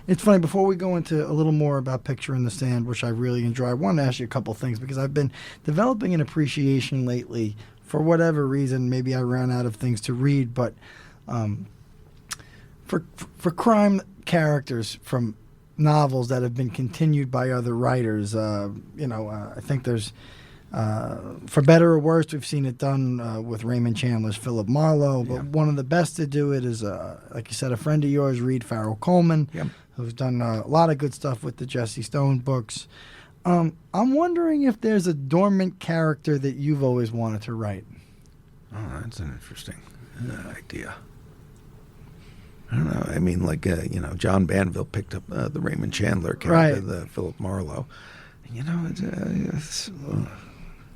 It's funny, before we go into a little more about Picture in the Sand, which I really enjoy, I want to ask you a couple things, because I've been developing an appreciation lately. For whatever reason, maybe I ran out of things to read, but for crime characters from novels that have been continued by other writers, I think there's, for better or worse, we've seen it done with Raymond Chandler's Philip Marlowe, but one of the best to do it is, like you said, a friend of yours, Reed Farrell Coleman, who's done a lot of good stuff with the Jesse Stone books. I'm wondering if there's a dormant character that you've always wanted to write. Oh, that's an interesting idea. I don't know. I mean, John Banville picked up the Raymond Chandler character, the Philip Marlowe. Let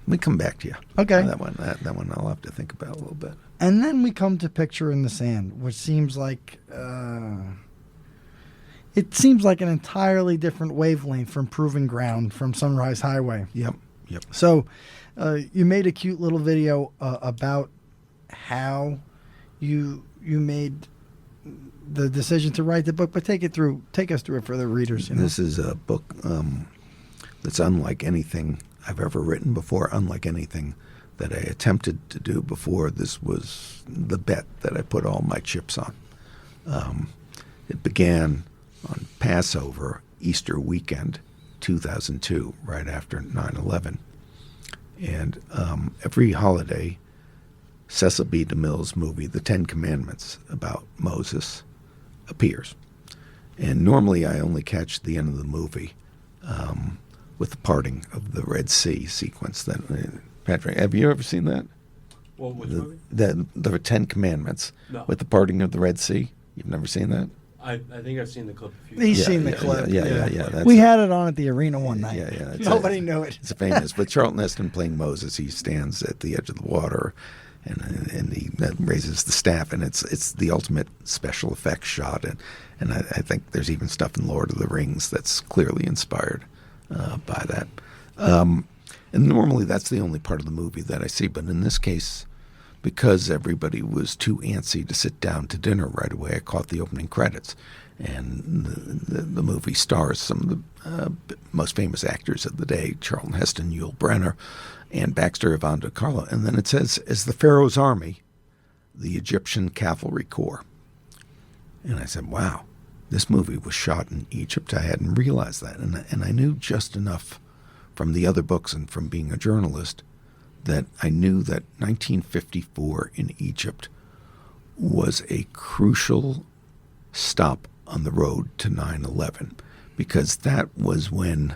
me come back to you. Okay. That one I'll have to think about a little bit. And then we come to Picture in the Sand, which seems like an entirely different wavelength from Proving Ground, from Sunrise Highway. Yep. So you made a cute little video about how you made the decision to write the book, but take us through it for the readers. This is a book that's unlike anything I've ever written before, unlike anything that I attempted to do before. This was the bet that I put all my chips on. It began on Passover, Easter weekend, 2002, right after 9/11. And every holiday, Cecil B. DeMille's movie, The Ten Commandments, about Moses, appears. And normally I only catch the end of the movie with the parting of the Red Sea sequence. Patrick, have you ever seen that? Well, which movie? The Ten Commandments with the parting of the Red Sea. You've never seen that? I think I've seen the clip a few He's times. seen the clip. Yeah. We had it on at the arena one night. Yeah. Nobody knew it. It's famous. But Charlton Heston playing Moses, he stands at the edge of the water, and he raises the staff, and it's the ultimate special effects shot, and I think there's even stuff in Lord of the Rings that's clearly inspired by that. And normally that's the only part of the movie that I see, but in this case, because everybody was too antsy to sit down to dinner right away, I caught the opening credits, and the movie stars some of the most famous actors of the day: Charlton Heston, Yul Brynner, and Baxter Yvonne de Carlo. And then it says, as the Pharaoh's army, the Egyptian Cavalry Corps. And I said, wow, this movie was shot in Egypt. I hadn't realized that. And I knew just enough from the other books and from being a journalist that I knew that 1954 in Egypt was a crucial stop on the road to 9/11, because that was when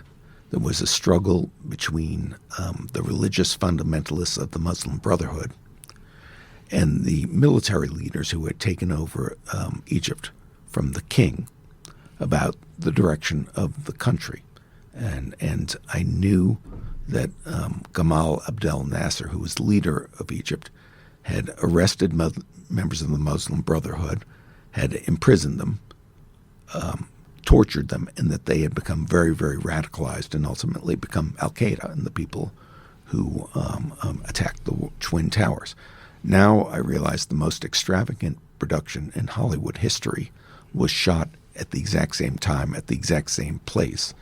there was a struggle between the religious fundamentalists of the Muslim Brotherhood and the military leaders who had taken over Egypt from the king about the direction of the country. And I knew that Gamal Abdel Nasser, who was the leader of Egypt, had arrested members of the Muslim Brotherhood, had imprisoned them, tortured them, and that they had become very, very radicalized and ultimately become Al-Qaeda and the people who attacked the Twin Towers. Now I realized the most extravagant production in Hollywood history was shot at the exact same time, at the exact same place.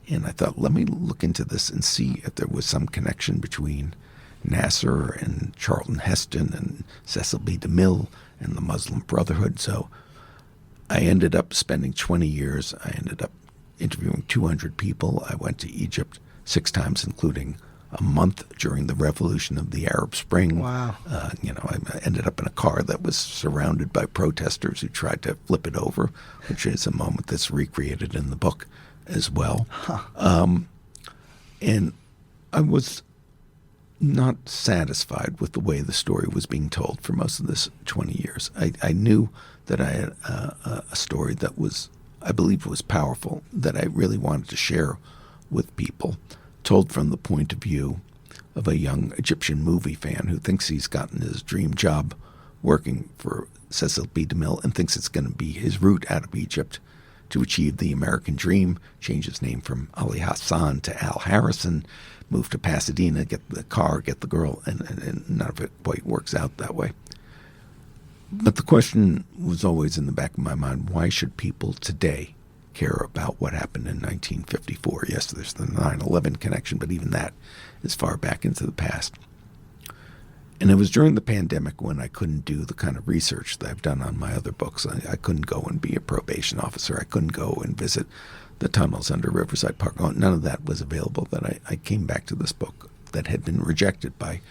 And I thought, let me look into this and see if there was some connection between Nasser and Charlton Heston and Cecil B. DeMille and the Muslim Brotherhood. So I ended up spending 20 years. I ended up interviewing 200 people. I went to Egypt 6 times, including a month during the revolution of the Arab Spring. Wow. I ended up in a car that was surrounded by protesters who tried to flip it over, which is a moment that's recreated in the book as well. And I was not satisfied with the way the story was being told for most of this 20 years. I knew that I had a story that I believe was powerful, that I really wanted to share with people, told from the point of view of a young Egyptian movie fan who thinks he's gotten his dream job working for Cecil B. DeMille and thinks it's going to be his route out of Egypt to achieve the American dream, change his name from Ali Hassan to Al Harrison, move to Pasadena, get the car, get the girl, and none of it quite works out that way. But the question was always in the back of my mind, why should people today care about what happened in 1954? Yes, there's the 9/11 connection, but even that is far back into the past. And it was during the pandemic when I couldn't do the kind of research that I've done on my other books. I couldn't go and be a probation officer. I couldn't go and visit the tunnels under Riverside Park. None of that was available. That I came back to this book that had been rejected by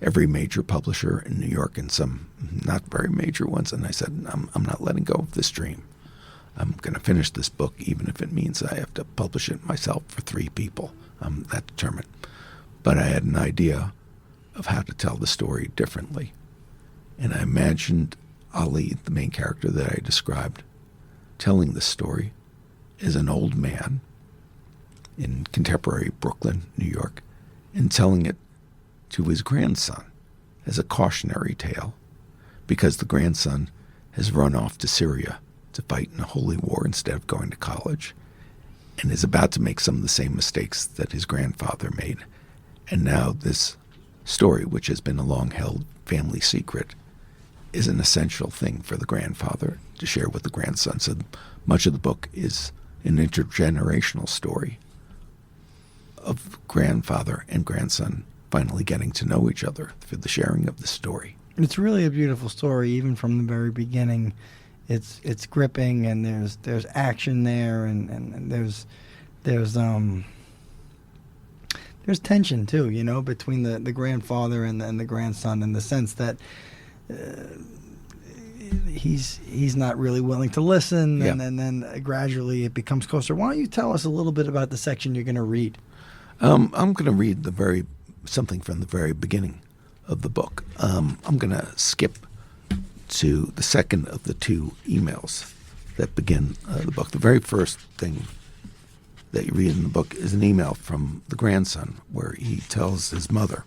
every major publisher in New York and some not very major ones. And I said, I'm not letting go of this dream. I'm going to finish this book, even if it means I have to publish it myself for 3 people. I'm that determined. But I had an idea of how to tell the story differently. And I imagined Ali, the main character that I described, telling this story as an old man in contemporary Brooklyn, New York, and telling it to his grandson as a cautionary tale, because the grandson has run off to Syria to fight in a holy war instead of going to college, and is about to make some of the same mistakes that his grandfather made. And now this story, which has been a long-held family secret, is an essential thing for the grandfather to share with the grandson. So much of the book is an intergenerational story of grandfather and grandson finally getting to know each other through the sharing of the story. It's really a beautiful story, even from the very beginning. It's gripping, and there's action there, and there's tension too, between the grandfather and the grandson, in the sense that he's not really willing to listen, Yeah. and then gradually it becomes closer. Why don't you tell us a little bit about the section you're going to read? I'm going to read something from the very beginning of the book. I'm going to skip to the second of the 2 emails that begin the book. The very first thing that you read in the book is an email from the grandson where he tells his mother,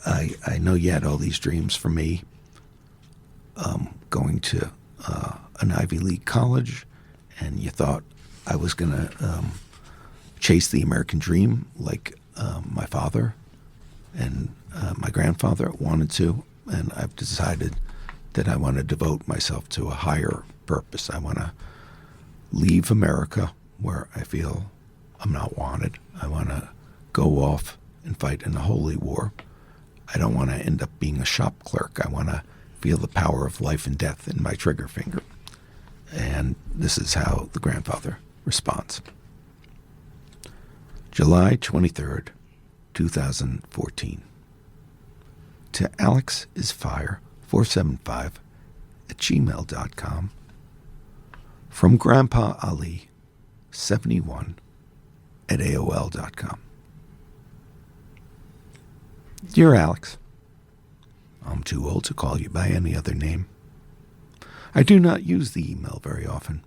I know you had all these dreams for me, going to an Ivy League college, and you thought I was going to chase the American dream like my father and my grandfather wanted to, and I've decided that I want to devote myself to a higher purpose. I want to leave America where I feel I'm not wanted. I want to go off and fight in a holy war. I don't want to end up being a shop clerk. I want to feel the power of life and death in my trigger finger. And this is how the grandfather responds. July 23rd, 2014. To alexisfire475@gmail.com. From Grandpa Ali, 71 at AOL.com. Dear Alex, I'm too old to call you by any other name. I do not use the email very often,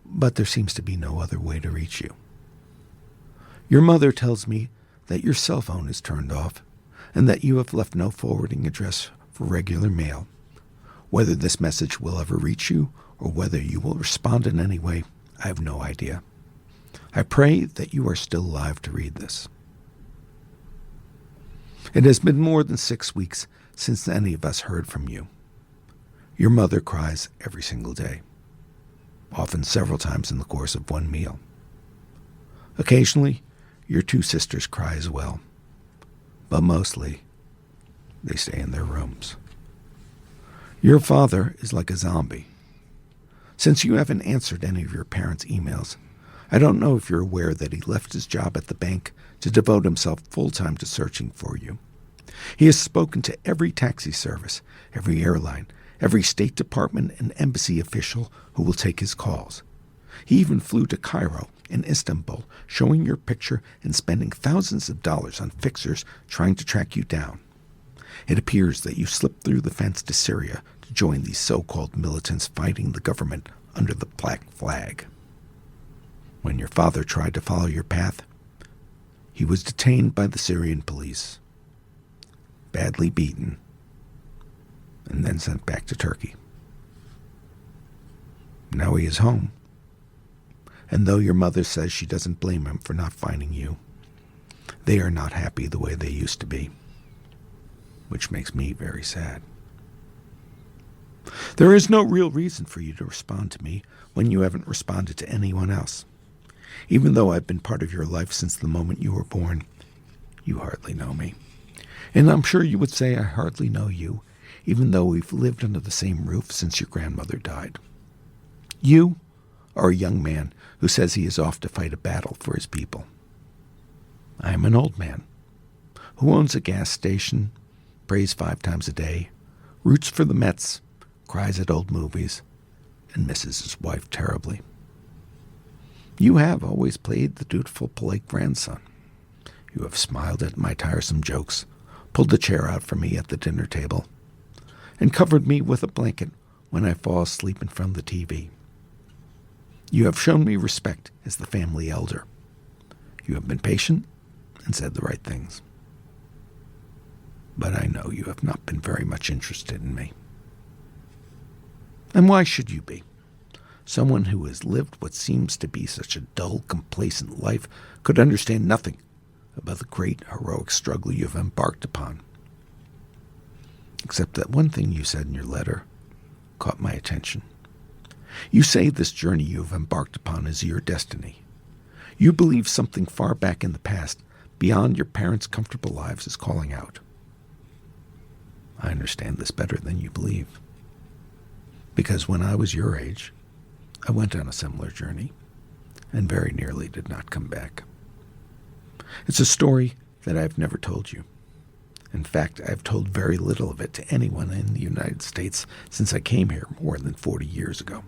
but there seems to be no other way to reach you. Your mother tells me that your cell phone is turned off and that you have left no forwarding address for regular mail. Whether this message will ever reach you or whether you will respond in any way, I have no idea. I pray that you are still alive to read this. It has been more than 6 weeks since any of us heard from you. Your mother cries every single day, often several times in the course of one meal. Occasionally, your 2 sisters cry as well, but mostly they stay in their rooms. Your father is like a zombie. Since you haven't answered any of your parents' emails, I don't know if you're aware that he left his job at the bank to devote himself full-time to searching for you. He has spoken to every taxi service, every airline, every State Department and embassy official who will take his calls. He even flew to Cairo and Istanbul, showing your picture and spending thousands of dollars on fixers trying to track you down. It appears that you slipped through the fence to Syria to join these so-called militants fighting the government under the black flag. When your father tried to follow your path, he was detained by the Syrian police, badly beaten, and then sent back to Turkey. Now he is home, and though your mother says she doesn't blame him for not finding you, they are not happy the way they used to be, which makes me very sad. There is no real reason for you to respond to me when you haven't responded to anyone else. Even though I've been part of your life since the moment you were born, you hardly know me. And I'm sure you would say I hardly know you, even though we've lived under the same roof since your grandmother died. You are a young man who says he is off to fight a battle for his people. I am an old man who owns a gas station, prays 5 times a day, roots for the Mets, cries at old movies, and misses his wife terribly. You have always played the dutiful, polite grandson. You have smiled at my tiresome jokes, pulled the chair out for me at the dinner table, and covered me with a blanket when I fall asleep in front of the TV. You have shown me respect as the family elder. You have been patient and said the right things. But I know you have not been very much interested in me. And why should you be? Someone who has lived what seems to be such a dull, complacent life could understand nothing about the great, heroic struggle you have embarked upon. Except that one thing you said in your letter caught my attention. You say this journey you have embarked upon is your destiny. You believe something far back in the past, beyond your parents' comfortable lives, is calling out. I understand this better than you believe. Because when I was your age, I went on a similar journey, and very nearly did not come back. It's a story that I've never told you. In fact, I've told very little of it to anyone in the United States since I came here more than 40 years ago.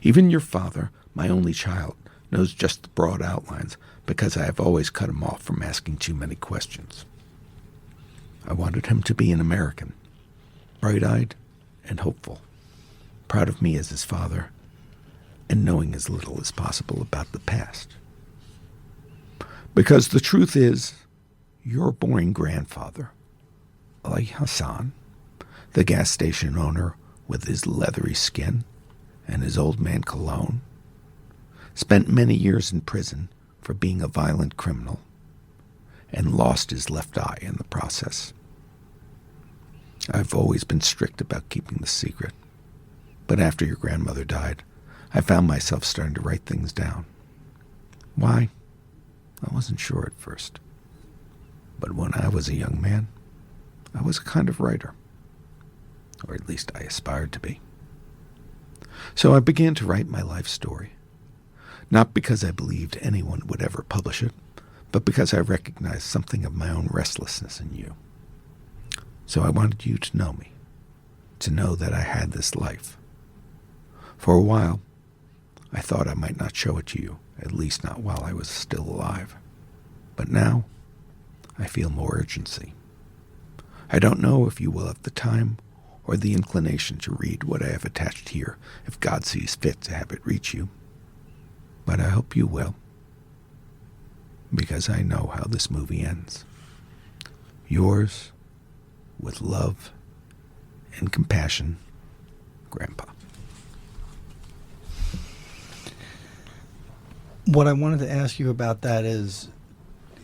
Even your father, my only child, knows just the broad outlines because I have always cut him off from asking too many questions. I wanted him to be an American, bright-eyed and hopeful, proud of me as his father, and knowing as little as possible about the past. Because the truth is, your boring grandfather, Ali Hassan, the gas station owner with his leathery skin and his old man cologne, spent many years in prison for being a violent criminal and lost his left eye in the process. I've always been strict about keeping the secret, but after your grandmother died, I found myself starting to write things down. Why? I wasn't sure at first. But when I was a young man, I was a kind of writer. Or at least I aspired to be. So I began to write my life story. Not because I believed anyone would ever publish it, but because I recognized something of my own restlessness in you. So I wanted you to know me, to know that I had this life. For a while, I thought I might not show it to you, at least not while I was still alive. But now, I feel more urgency. I don't know if you will have the time or the inclination to read what I have attached here, if God sees fit to have it reach you. But I hope you will, because I know how this movie ends. Yours, with love and compassion, Grandpa. What I wanted to ask you about that is,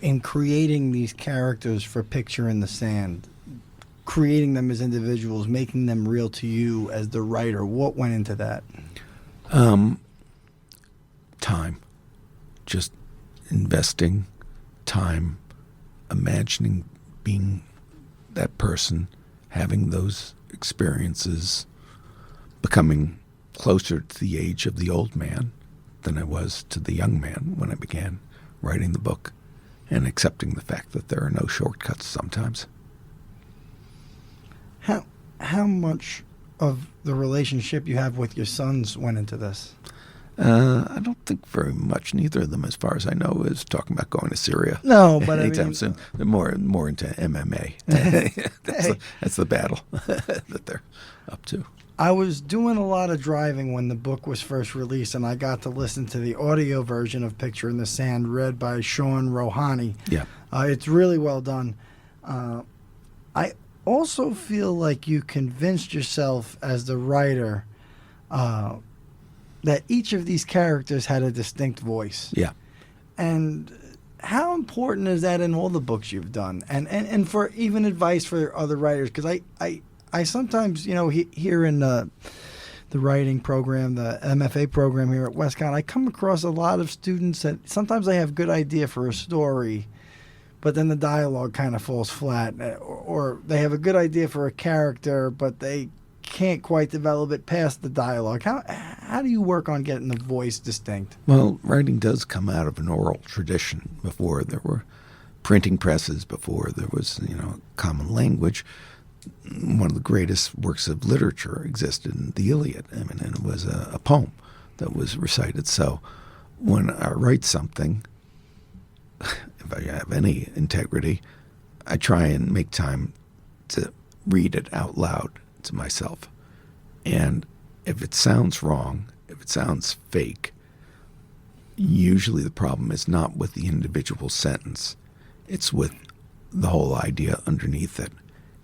in creating these characters for Picture in the Sand, creating them as individuals, making them real to you as the writer, what went into that? Time. Just investing time, imagining being that person, having those experiences, becoming closer to the age of the old man than I was to the young man when I began writing the book, and accepting the fact that there are no shortcuts sometimes. How much of the relationship you have with your sons went into this? I don't think very much. Neither of them, as far as I know, is talking about going to Syria. No, but anytime soon. They're more into MMA. That's the battle that they're up to. I was doing a lot of driving when the book was first released, and I got to listen to the audio version of Picture in the Sand, read by Sean Rouhani. Yeah. It's really well done. I also feel like you convinced yourself as the writer that each of these characters had a distinct voice. Yeah. And how important is that in all the books you've done? And for even advice for other writers? Because I sometimes, here in the writing program, the MFA program here at Westcott, I come across a lot of students that sometimes they have good idea for a story, but then the dialogue kind of falls flat. Or they have a good idea for a character, but they can't quite develop it past the dialogue. How do you work on getting the voice distinct? Well, writing does come out of an oral tradition. Before there were printing presses, before there was, common language. One of the greatest works of literature existed in the Iliad. And it was a poem that was recited. So when I write something, if I have any integrity, I try and make time to read it out loud to myself. And if it sounds wrong, if it sounds fake, usually the problem is not with the individual sentence. It's with the whole idea underneath it.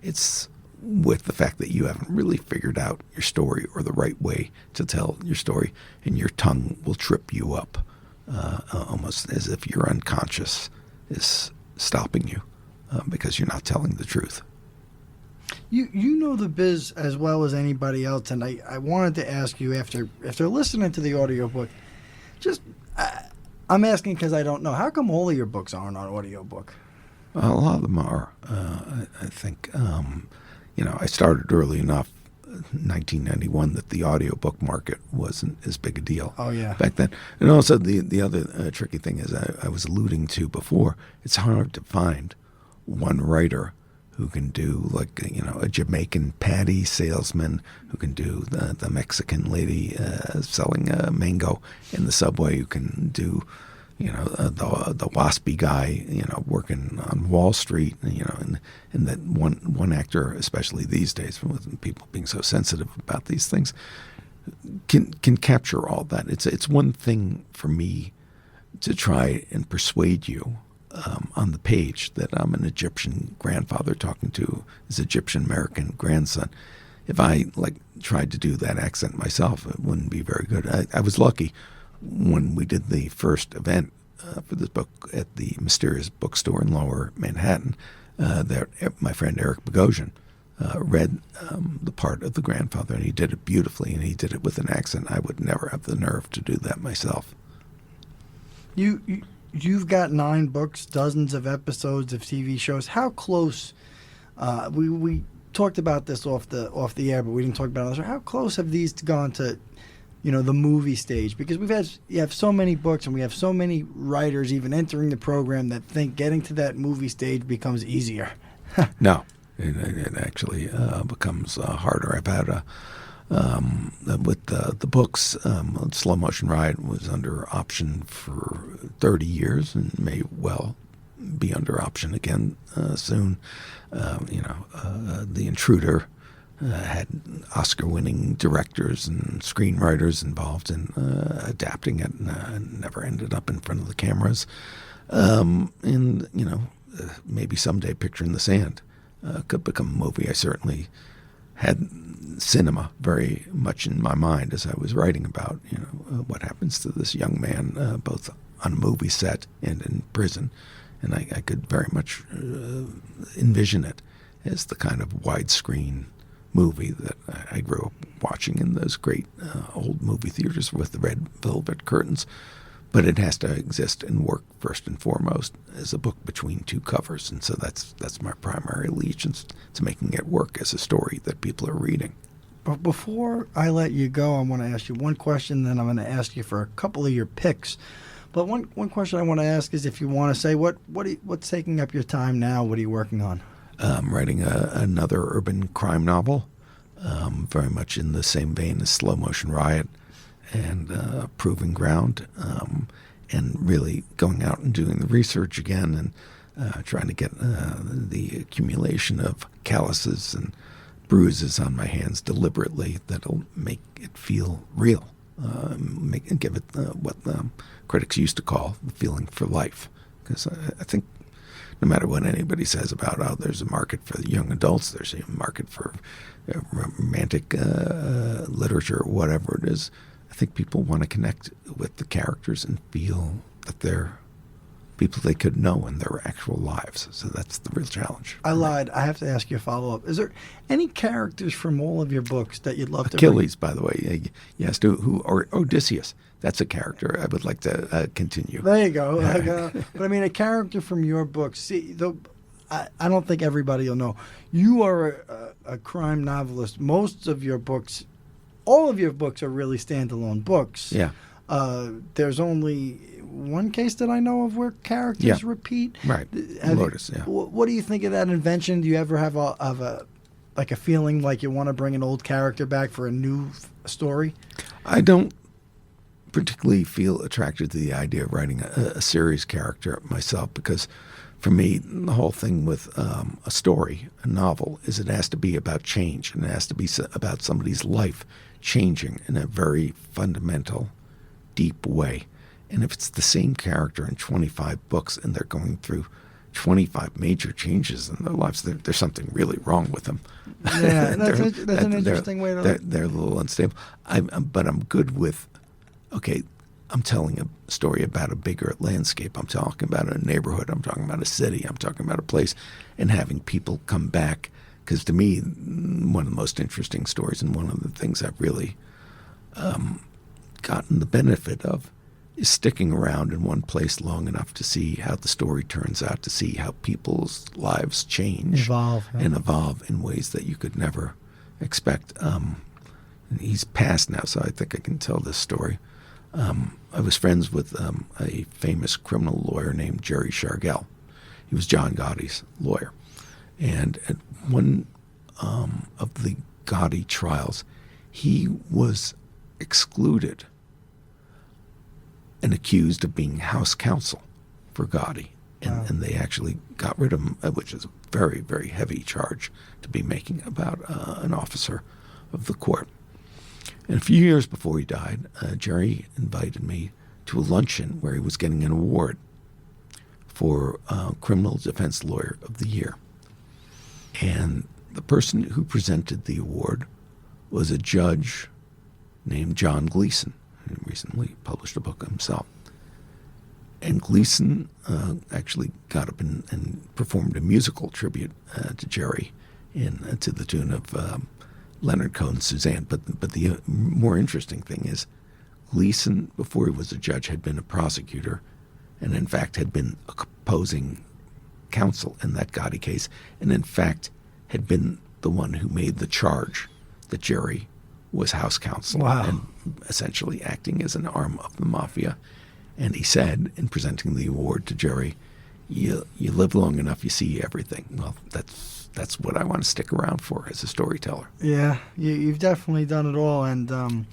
It's with the fact that you haven't really figured out your story or the right way to tell your story, and your tongue will trip you up, almost as if your unconscious is stopping you because you're not telling the truth. You know the biz as well as anybody else, and I wanted to ask you after listening to the audiobook, I'm asking because I don't know. How come all of your books aren't on audiobook? A lot of them are. I think, I started early enough, 1991, that the audiobook market wasn't as big a deal back then. And also the other tricky thing is I was alluding to before, it's hard to find one writer who can do a Jamaican patty salesman, who can do the Mexican lady selling a mango in the subway, who can do the waspy guy working on Wall Street, and that one actor, especially these days with people being so sensitive about these things, can capture all that. It's one thing for me to try and persuade you on the page that I'm an Egyptian grandfather talking to his Egyptian American grandson. If I tried to do that accent myself, it wouldn't be very good. I was lucky when we did the first event for this book at the Mysterious Bookstore in Lower Manhattan. That my friend Eric Bogosian read the part of the grandfather, and he did it beautifully, and he did it with an accent. I would never have the nerve to do that myself. You've got 9 books, dozens of episodes of TV shows. How close? We talked about this off the air, but we didn't talk about it. How close have these gone to, the movie stage? Because you have so many books, and we have so many writers even entering the program that think getting to that movie stage becomes easier. No, it actually becomes harder. I've had with the books, Slow Motion Ride was under option for 30 years and may well be under option again soon. The Intruder had Oscar-winning directors and screenwriters involved in adapting it, and never ended up in front of the cameras. Maybe someday Picture in the Sand could become a movie. I certainly had cinema very much in my mind as I was writing about, what happens to this young man, both on a movie set and in prison. And I could very much envision it as the kind of widescreen movie that I grew up watching in those great old movie theaters with the red velvet curtains. But it has to exist and work first and foremost as a book between 2 covers. And so that's my primary allegiance to making it work as a story that people are reading. But before I let you go, I want to ask you one question, then I'm going to ask you for a couple of your picks. But one question I want to ask is if you want to say what's taking up your time now? What are you working on? I'm writing another urban crime novel, very much in the same vein as Slow Motion Riot and Proving Ground, and really going out and doing the research again and trying to get the accumulation of calluses and bruises on my hands deliberately that'll make it feel real, give it what critics used to call the feeling for life. Because I think no matter what anybody says about, there's a market for young adults, there's a market for romantic literature, or whatever it is, I think people want to connect with the characters and feel that they're people they could know in their actual lives. So that's the real challenge. I lied. I have to ask you a follow-up. Is there any characters from all of your books that you'd love to Achilles, by the way. Yes, or Odysseus. That's a character I would like to continue. There you go. But I mean, a character from your books. See, I don't think everybody will know. You are a crime novelist. Most of your books, all of your books are really standalone books. Yeah. There's only one case that I know of where characters repeat. Right. Lotus, yeah. What do you think of that invention? Do you ever have a feeling like you want to bring an old character back for a new story? I don't particularly feel attracted to the idea of writing a series character myself, because for me, the whole thing with a story, a novel, is it has to be about change, and it has to be about somebody's life changing in a very fundamental, deep way. And if it's the same character in 25 books and they're going through 25 major changes in their lives, there's something really wrong with them. Yeah, that's an interesting way to look. They're a little unstable. But I'm good with, okay, I'm telling a story about a bigger landscape. I'm talking about a neighborhood. I'm talking about a city. I'm talking about a place, and having people come back. Because to me, one of the most interesting stories, and one of the things I've really gotten the benefit of, is sticking around in one place long enough to see how the story turns out, to see how people's lives change, evolve in ways that you could never expect. He's passed now, so I think I can tell this story. I was friends with a famous criminal lawyer named Jerry Shargell. He was John Gotti's lawyer. And at one of the Gotti trials, he was excluded and accused of being house counsel for Gotti. And they actually got rid of him, which is a very, very heavy charge to be making about an officer of the court. And a few years before he died, Jerry invited me to a luncheon where he was getting an award for Criminal Defense Lawyer of the Year. And the person who presented the award was a judge named John Gleason, who recently published a book himself. And Gleason actually got up and performed a musical tribute to Jerry to the tune of Leonard Cohen's Suzanne. But the more interesting thing is Gleason, before he was a judge, had been a prosecutor, and in fact had been opposing counsel in that Gotti case, and in fact had been the one who made the charge that Jerry was house counsel and essentially acting as an arm of the mafia. And he said, in presenting the award to Jerry, you live long enough, you see everything. Well, that's what I want to stick around for as a storyteller. Yeah, you've definitely done it all. And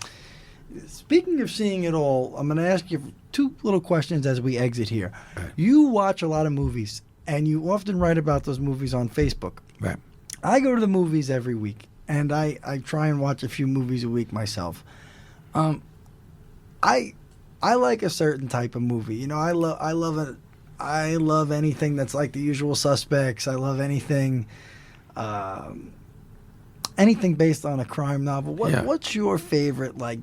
speaking of seeing it all, I'm going to ask you two little questions as we exit here. Right. You watch a lot of movies, and you often write about those movies on Facebook. Right. I go to the movies every week, and I try and watch a few movies a week myself. I like a certain type of movie. You know, I love anything that's like The Usual Suspects. I love anything based on a crime novel. What's your favorite, like,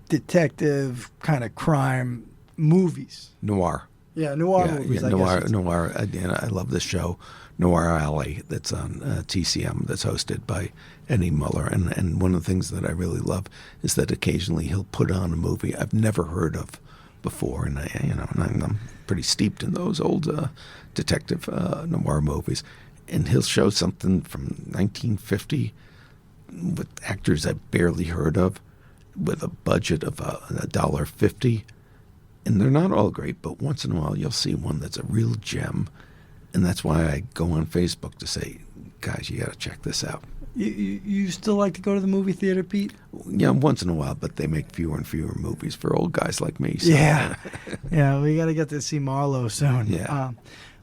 detective kind of crime movies? Noir. Yeah, noir movies. Yeah, noir. Again, I love this show, Noir Alley, that's on TCM, that's hosted by Eddie Muller. And one of the things that I really love is that occasionally he'll put on a movie I've never heard of before, and I'm pretty steeped in those old detective noir movies. And he'll show something from 1950, with actors I've barely heard of, with a budget of $1.50. And they're not all great, but once in a while you'll see one that's a real gem. And that's why I go on Facebook to say, guys, you got to check this out. You still like to go to the movie theater, Pete? Yeah, once in a while, but they make fewer and fewer movies for old guys like me. So. Yeah. Yeah, we got to get to see Marlowe soon. Yeah.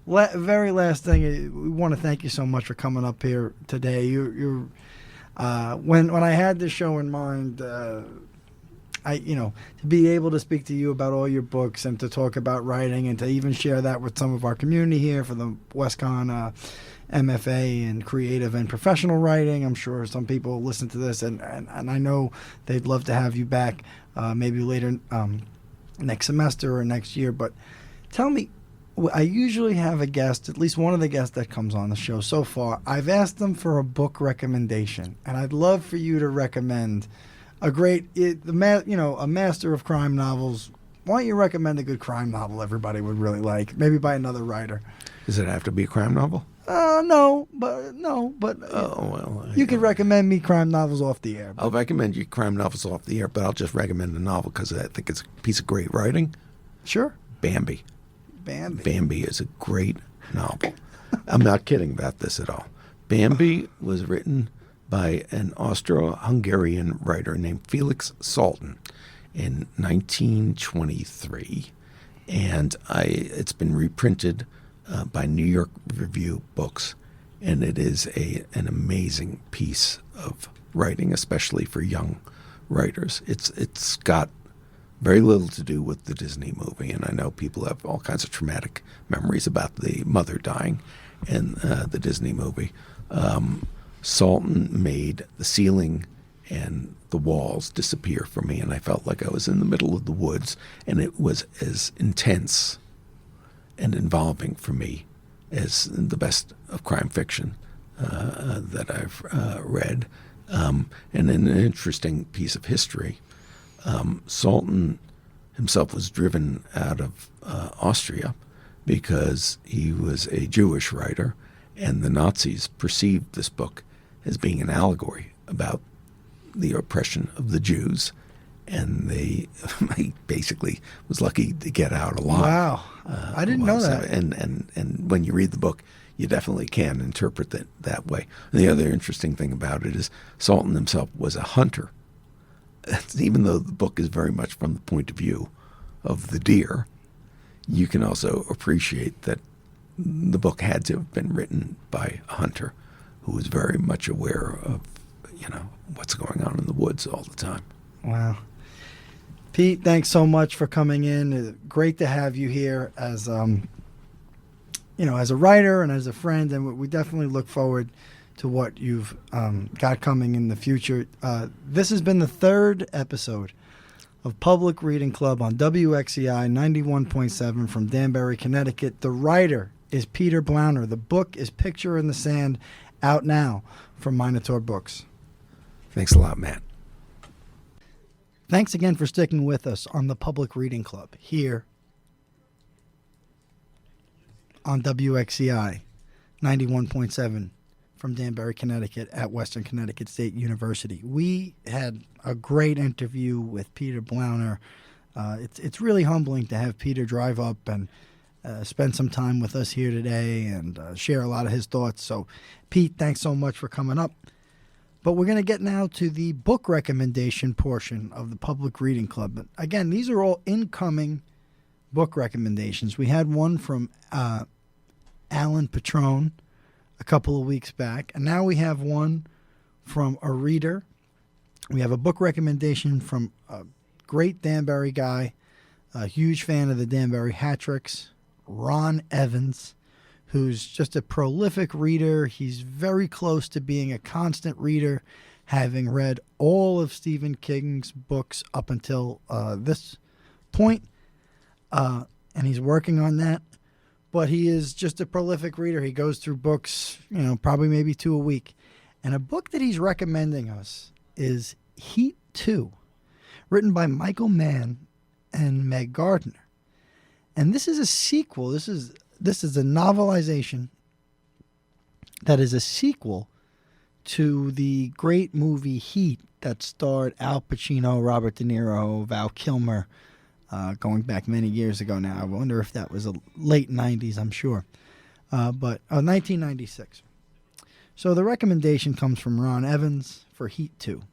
Very last thing, we want to thank you so much for coming up here today. You're when I had this show in mind, to be able to speak to you about all your books and to talk about writing and to even share that with some of our community here for the WestCon MFA in creative and professional writing. I'm sure some people listen to this and I know they'd love to have you back maybe later next semester or next year. But tell me, I usually have a guest, at least one of the guests that comes on the show so far, I've asked them for a book recommendation, and I'd love for you to recommend a master of crime novels. Why don't you recommend a good crime novel everybody would really like, maybe by another writer? Does it have to be a crime novel? No, but you could recommend me crime novels off the air. I'll recommend you crime novels off the air, but I'll just recommend a novel because I think it's a piece of great writing. Sure. Bambi. Bambi is a great novel. I'm not kidding about this at all. Bambi was written by an Austro-Hungarian writer named Felix Salten in 1923, and it's been reprinted by New York Review Books, and it is an amazing piece of writing, especially for young writers. It's got very little to do with the Disney movie, and I know people have all kinds of traumatic memories about the mother dying in the Disney movie. Salten made the ceiling and the walls disappear for me, and I felt like I was in the middle of the woods, and it was as intense and involving for me as the best of crime fiction that I've read. And an interesting piece of history, Salten himself was driven out of Austria because he was a Jewish writer, and the Nazis perceived this book as being an allegory about the oppression of the Jews, and he basically was lucky to get out alive. Wow, I didn't know that. And when you read the book, you definitely can interpret it that way. And the other interesting thing about it is Salten himself was a hunter. Even though the book is very much from the point of view of the deer, you can also appreciate that the book had to have been written by a hunter who was very much aware of, what's going on in the woods all the time. Wow. Pete, thanks so much for coming in. Great to have you here as as a writer and as a friend, and we definitely look forward to what you've got coming in the future. This has been the third episode of Public Reading Club on WXEI 91.7 from Danbury, Connecticut. The writer is Peter Blauner. The book is Picture in the Sand, out now from Minotaur Books. Thanks a lot, Matt. Thanks again for sticking with us on the Public Reading Club here on WXEI 91.7 from Danbury, Connecticut at Western Connecticut State University. We had a great interview with Peter Blauner. It's really humbling to have Peter drive up and spend some time with us here today and share a lot of his thoughts. So, Pete, thanks so much for coming up. But we're going to get now to the book recommendation portion of the Public Reading Club. But again, these are all incoming book recommendations. We had one from Alan Patrone a couple of weeks back, and now we have one from a reader. We have a book recommendation from a great Danbury guy, a huge fan of the Danbury Hat-Tricks, Ron Evans, who's just a prolific reader. He's very close to being a constant reader, having read all of Stephen King's books up until this point, and he's working on that. But he is just a prolific reader. He goes through books, probably maybe 2 a week. And a book that he's recommending us is Heat 2, written by Michael Mann and Meg Gardner. And this is a sequel. This is a novelization that is a sequel to the great movie Heat that starred Al Pacino, Robert De Niro, Val Kilmer, going back many years ago now. I wonder if that was a late 90s, I'm sure. But 1996. So the recommendation comes from Ron Evans for Heat 2.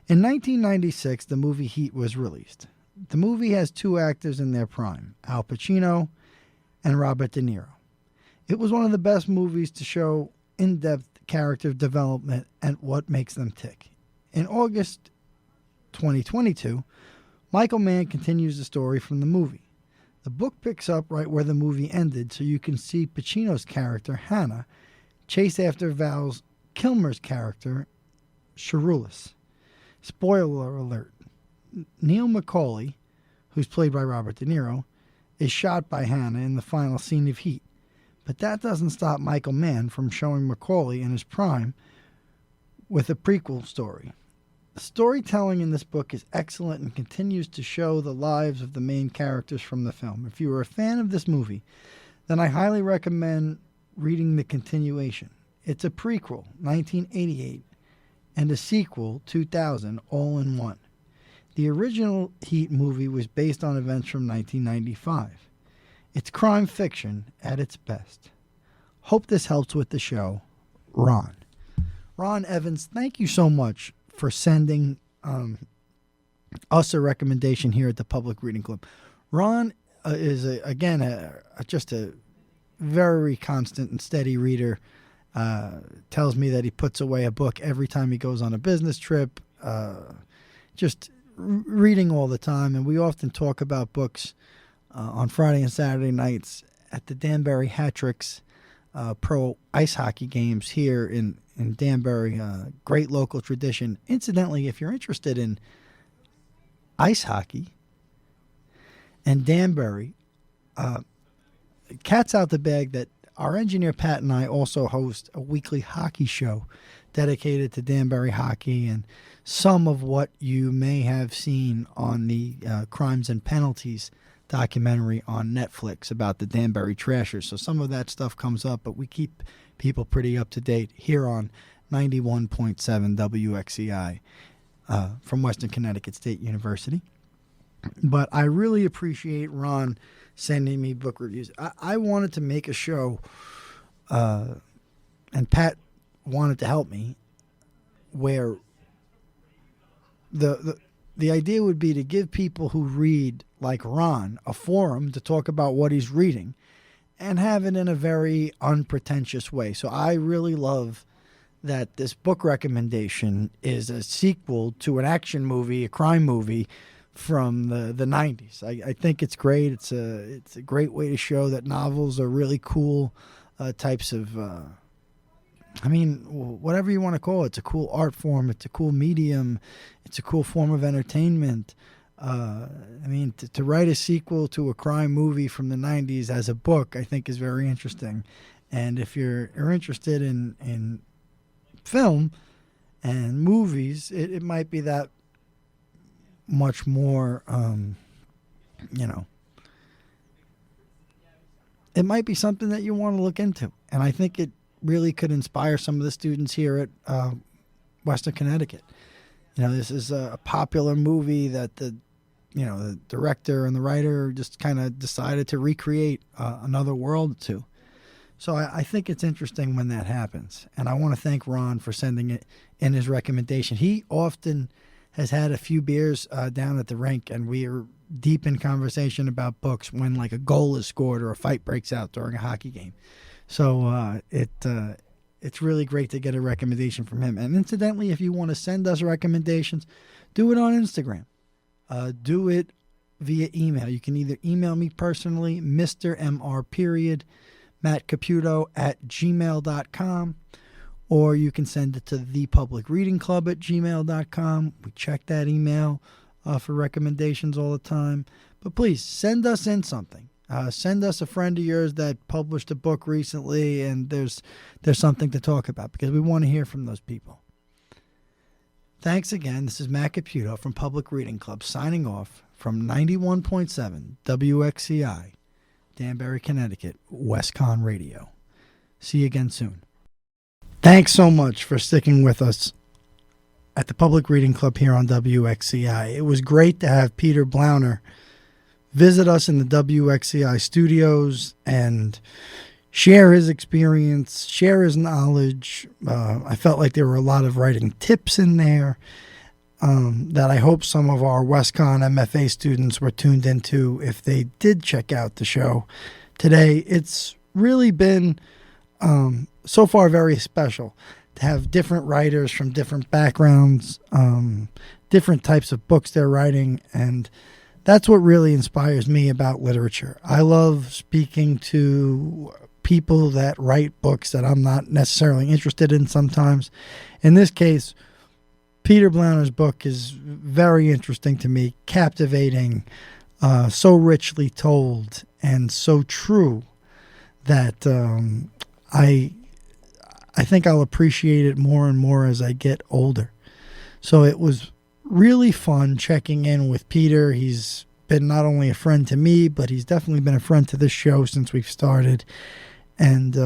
In 1996, the movie Heat was released. The movie has two actors in their prime, Al Pacino and Robert De Niro. It was one of the best movies to show in-depth character development and what makes them tick. In August 2022, Michael Mann continues the story from the movie. The book picks up right where the movie ended, so you can see Pacino's character, Hannah, chase after Val Kilmer's character, Chirulis. Spoiler alert. Neil McCauley, who's played by Robert De Niro, is shot by Hannah in the final scene of Heat. But that doesn't stop Michael Mann from showing McCauley in his prime with a prequel story. The storytelling in this book is excellent and continues to show the lives of the main characters from the film. If you are a fan of this movie, then I highly recommend reading the continuation. It's a prequel, 1988, and a sequel, 2000, all in one. The original Heat movie was based on events from 1995. It's crime fiction at its best. Hope this helps with the show. Ron. Ron Evans, thank you so much for sending us a recommendation here at the Public Reading Club. Ron is, just a very constant and steady reader. Tells me that he puts away a book every time he goes on a business trip. Just reading all the time. And we often talk about books on Friday and Saturday nights at the Danbury Hat-Tricks pro ice hockey games here in Danbury. Great local tradition. Incidentally, if you're interested in ice hockey and Danbury, cat's out the bag that our engineer Pat and I also host a weekly hockey show dedicated to Danbury hockey, and some of what you may have seen on the Crimes and Penalties documentary on Netflix about the Danbury Trashers. So some of that stuff comes up, but we keep people pretty up to date here on 91.7 WXCI from Western Connecticut State University. But I really appreciate Ron sending me book reviews. I wanted to make a show, and Pat wanted to help me, where the idea would be to give people who read, like Ron, a forum to talk about what he's reading and have it in a very unpretentious way. So I really love that this book recommendation is a sequel to an action movie, a crime movie from the 90s. I think it's great. It's a great way to show that novels are really cool types of, whatever you want to call it. It's a cool art form. It's a cool medium. It's a cool form of entertainment. To write a sequel to a crime movie from the 90s as a book, I think is very interesting. And if you're interested in film and movies, it might be that much more, it might be something that you want to look into. And I think it really could inspire some of the students here at Western Connecticut. This is a popular movie that the director and the writer just kind of decided to recreate another world to. So I think it's interesting when that happens. And I want to thank Ron for sending it in his recommendation. He often has had a few beers down at the rink, and we are deep in conversation about books when like a goal is scored or a fight breaks out during a hockey game. So it's really great to get a recommendation from him. And incidentally, if you want to send us recommendations, do it on Instagram. Do it via email. You can either email me personally, Mr. Matt Caputo @gmail.com, or you can send it to thepublicreadingclub@gmail.com. We check that email for recommendations all the time. But please, send us in something. Send us a friend of yours that published a book recently and there's something to talk about, because we want to hear from those people. Thanks again. This is Matt Caputo from Public Reading Club signing off from 91.7 WXCI, Danbury, Connecticut, WestCon Radio. See you again soon. Thanks so much for sticking with us at the Public Reading Club here on WXCI. It was great to have Peter Blauner visit us in the WXCI studios and share his experience, share his knowledge. I felt like there were a lot of writing tips in there that I hope some of our WestCon MFA students were tuned into if they did check out the show today. It's really been so far very special to have different writers from different backgrounds, different types of books they're writing, and that's what really inspires me about literature. I love speaking to people that write books that I'm not necessarily interested in sometimes. In this case, Peter Blauner's book is very interesting to me, captivating, so richly told, and so true that I think I'll appreciate it more and more as I get older. So it was really fun checking in with Peter. He's been not only a friend to me, but he's definitely been a friend to this show since we've started. And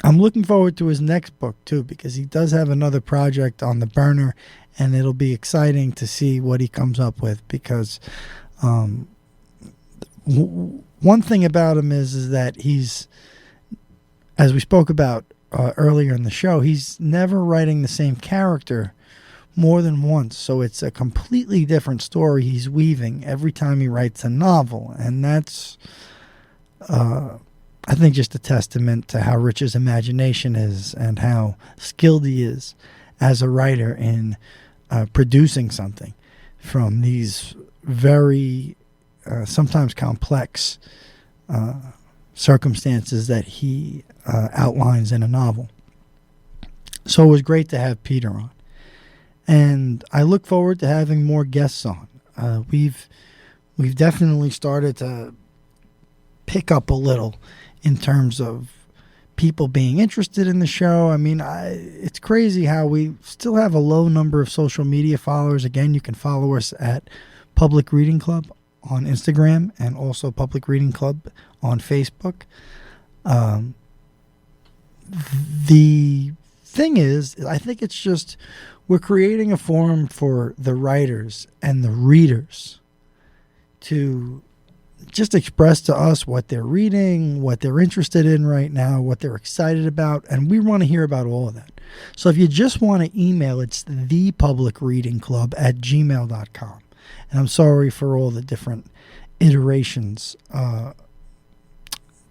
I'm looking forward to his next book, too, because he does have another project on the burner, and it'll be exciting to see what he comes up with, because one thing about him is that he's, as we spoke about earlier in the show, he's never writing the same character more than once. So it's a completely different story he's weaving every time he writes a novel. And that's, I think, just a testament to how rich his imagination is and how skilled he is as a writer in producing something from these very sometimes complex circumstances that he outlines in a novel. So it was great to have Peter on. And I look forward to having more guests on. We've definitely started to pick up a little in terms of people being interested in the show. I mean, it's crazy how we still have a low number of social media followers. Again, you can follow us at Public Reading Club on Instagram and also Public Reading Club on Facebook. The thing is, I think it's just we're creating a forum for the writers and the readers to just express to us what they're reading, what they're interested in right now, what they're excited about, and we want to hear about all of that. So if you just want to email, it's thepublicreadingclub@gmail.com. And I'm sorry for all the different iterations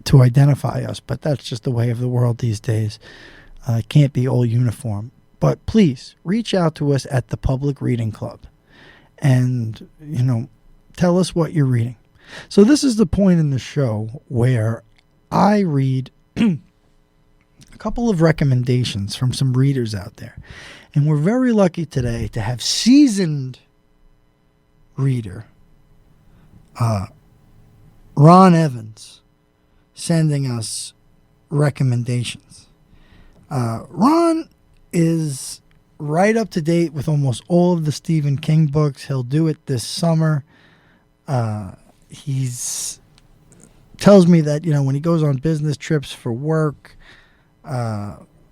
to identify us, but that's just the way of the world these days. It can't be all uniform. But please reach out to us at the Public Reading Club and, tell us what you're reading. So this is the point in the show where I read a couple of recommendations from some readers out there. And we're very lucky today to have seasoned reader Ron Evans sending us recommendations. Ron is right up to date with almost all of the Stephen King books. He'll do it this summer. He's tells me that, when he goes on business trips for work,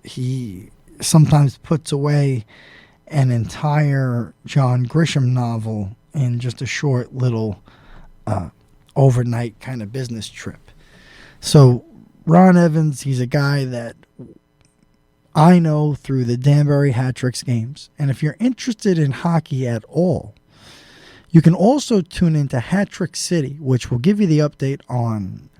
he sometimes puts away an entire John Grisham novel in just a short little overnight kind of business trip. So Ron Evans, he's a guy that I know through the Danbury Hat Tricks games. And if you're interested in hockey at all, you can also tune into Hat Trick City, which will give you the update on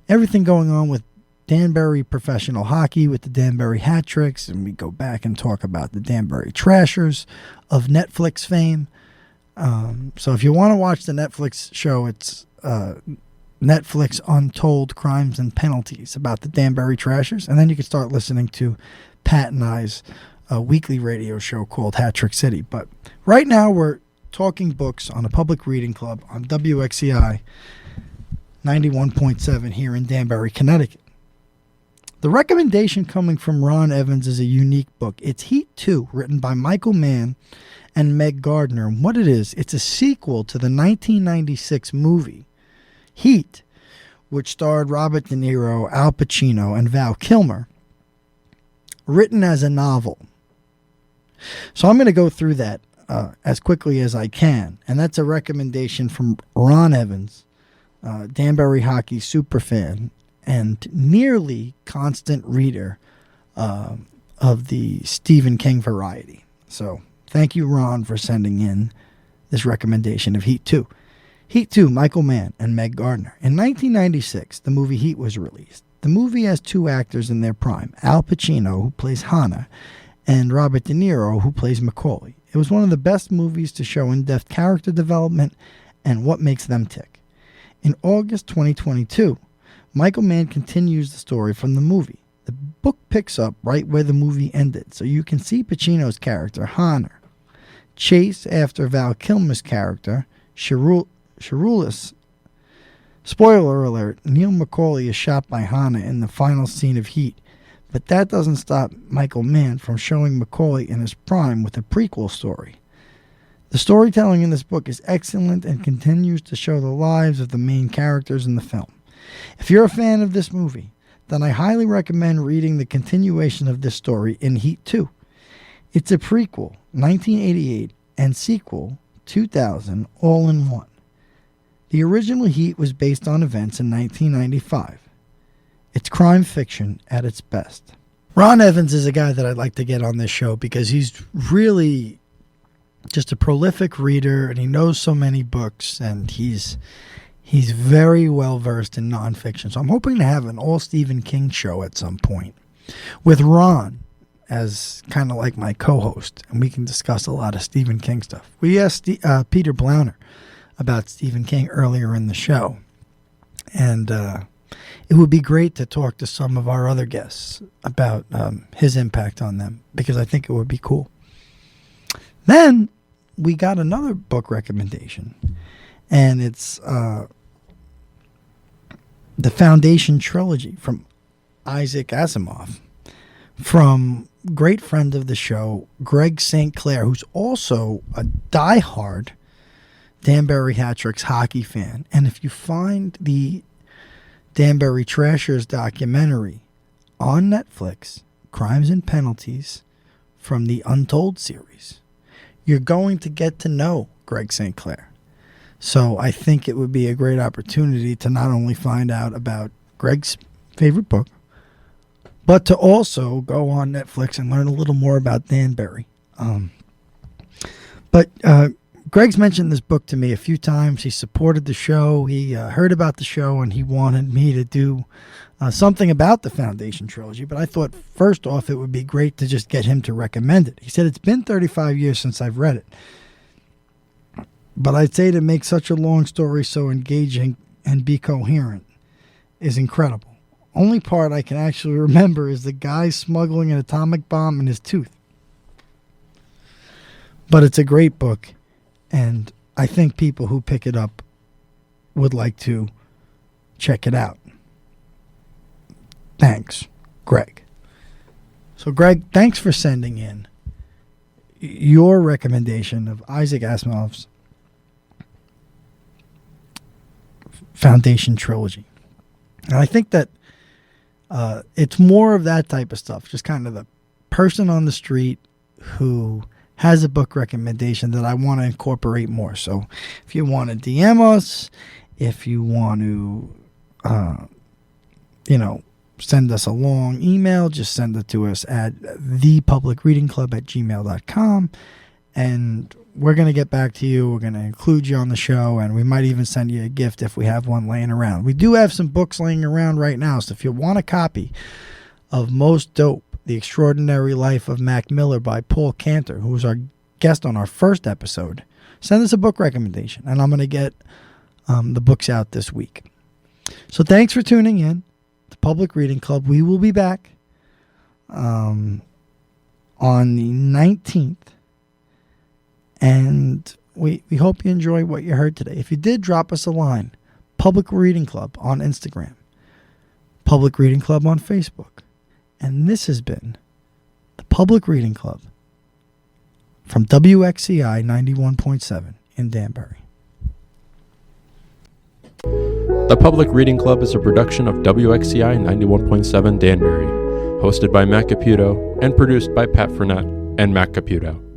everything going on with Danbury professional hockey with the Danbury Hat Tricks. And we go back and talk about the Danbury Trashers of Netflix fame. So if you want to watch the Netflix show, it's Netflix Untold Crimes and Penalties about the Danbury Trashers. And then you can start listening to Pat and I's weekly radio show called Hat Trick City. But right now we're talking books on a Public Reading Club on WXCI 91.7 here in Danbury, Connecticut. The recommendation coming from Ron Evans is a unique book. It's Heat 2, written by Michael Mann and Meg Gardner. And what it is, it's a sequel to the 1996 movie Heat, which starred Robert De Niro, Al Pacino, and Val Kilmer. written as a novel. So I'm going to go through that as quickly as I can. And that's a recommendation from Ron Evans, Danbury hockey superfan and nearly constant reader of the Stephen King variety. So thank you, Ron, for sending in this recommendation of Heat 2. Heat 2, Michael Mann and Meg Gardner. In 1996, the movie Heat was released. The movie has two actors in their prime, Al Pacino, who plays Hana, and Robert De Niro, who plays Macaulay. It was one of the best movies to show in-depth character development and what makes them tick. In August 2022, Michael Mann continues the story from the movie. The book picks up right where the movie ended, so you can see Pacino's character, Hana, chase after Val Kilmer's character, Chirulis. Spoiler alert, Neil Macaulay is shot by Hana in the final scene of Heat, but that doesn't stop Michael Mann from showing Macaulay in his prime with a prequel story. The storytelling in this book is excellent and continues to show the lives of the main characters in the film. If you're a fan of this movie, then I highly recommend reading the continuation of this story in Heat 2. It's a prequel, 1988, and sequel, 2000, all in one. The original Heat was based on events in 1995. It's crime fiction at its best. Ron Evans is a guy that I'd like to get on this show because he's really just a prolific reader and he knows so many books and he's very well versed in nonfiction. So I'm hoping to have an all Stephen King show at some point with Ron as kind of like my co-host, and we can discuss a lot of Stephen King stuff. We asked Peter Blauner about Stephen King earlier in the show, and it would be great to talk to some of our other guests about his impact on them, because I think it would be cool. Then we got another book recommendation, and it's the Foundation trilogy from Isaac Asimov, from great friend of the show, Greg St. Clair, who's also a diehard Danbury Hat-Tricks hockey fan. And if you find the Danbury Trashers documentary on Netflix, Crimes and Penalties, from the Untold series, you're going to get to know Greg St. Clair. So I think it would be a great opportunity to not only find out about Greg's favorite book, but to also go on Netflix and learn a little more about Danbury. But Greg's mentioned this book to me a few times. He supported the show. He heard about the show, and he wanted me to do something about the Foundation trilogy. But I thought, first off, it would be great to just get him to recommend it. He said, it's been 35 years since I've read it. But I'd say to make such a long story so engaging and be coherent is incredible. Only part I can actually remember is the guy smuggling an atomic bomb in his tooth. But it's a great book, and I think people who pick it up would like to check it out. Thanks, Greg. So, Greg, thanks for sending in your recommendation of Isaac Asimov's Foundation trilogy. And I think that it's more of that type of stuff, just kind of the person on the street who has a book recommendation that I want to incorporate more. So if you want to DM us, if you want to, send us a long email, just send it to us at thepublicreadingclub@gmail.com. And we're going to get back to you. We're going to include you on the show, and we might even send you a gift if we have one laying around. We do have some books laying around right now, so if you want a copy of Most Dope, The Extraordinary Life of Mac Miller by Paul Cantor, who was our guest on our first episode, send us a book recommendation, and I'm going to get the books out this week. So thanks for tuning in to Public Reading Club. We will be back on the 19th. And we hope you enjoy what you heard today. If you did, drop us a line. Public Reading Club on Instagram. Public Reading Club on Facebook. And this has been the Public Reading Club from WXCI 91.7 in Danbury. The Public Reading Club is a production of WXCI 91.7 Danbury. hosted by Matt Caputo and produced by Pat Frenette and Matt Caputo.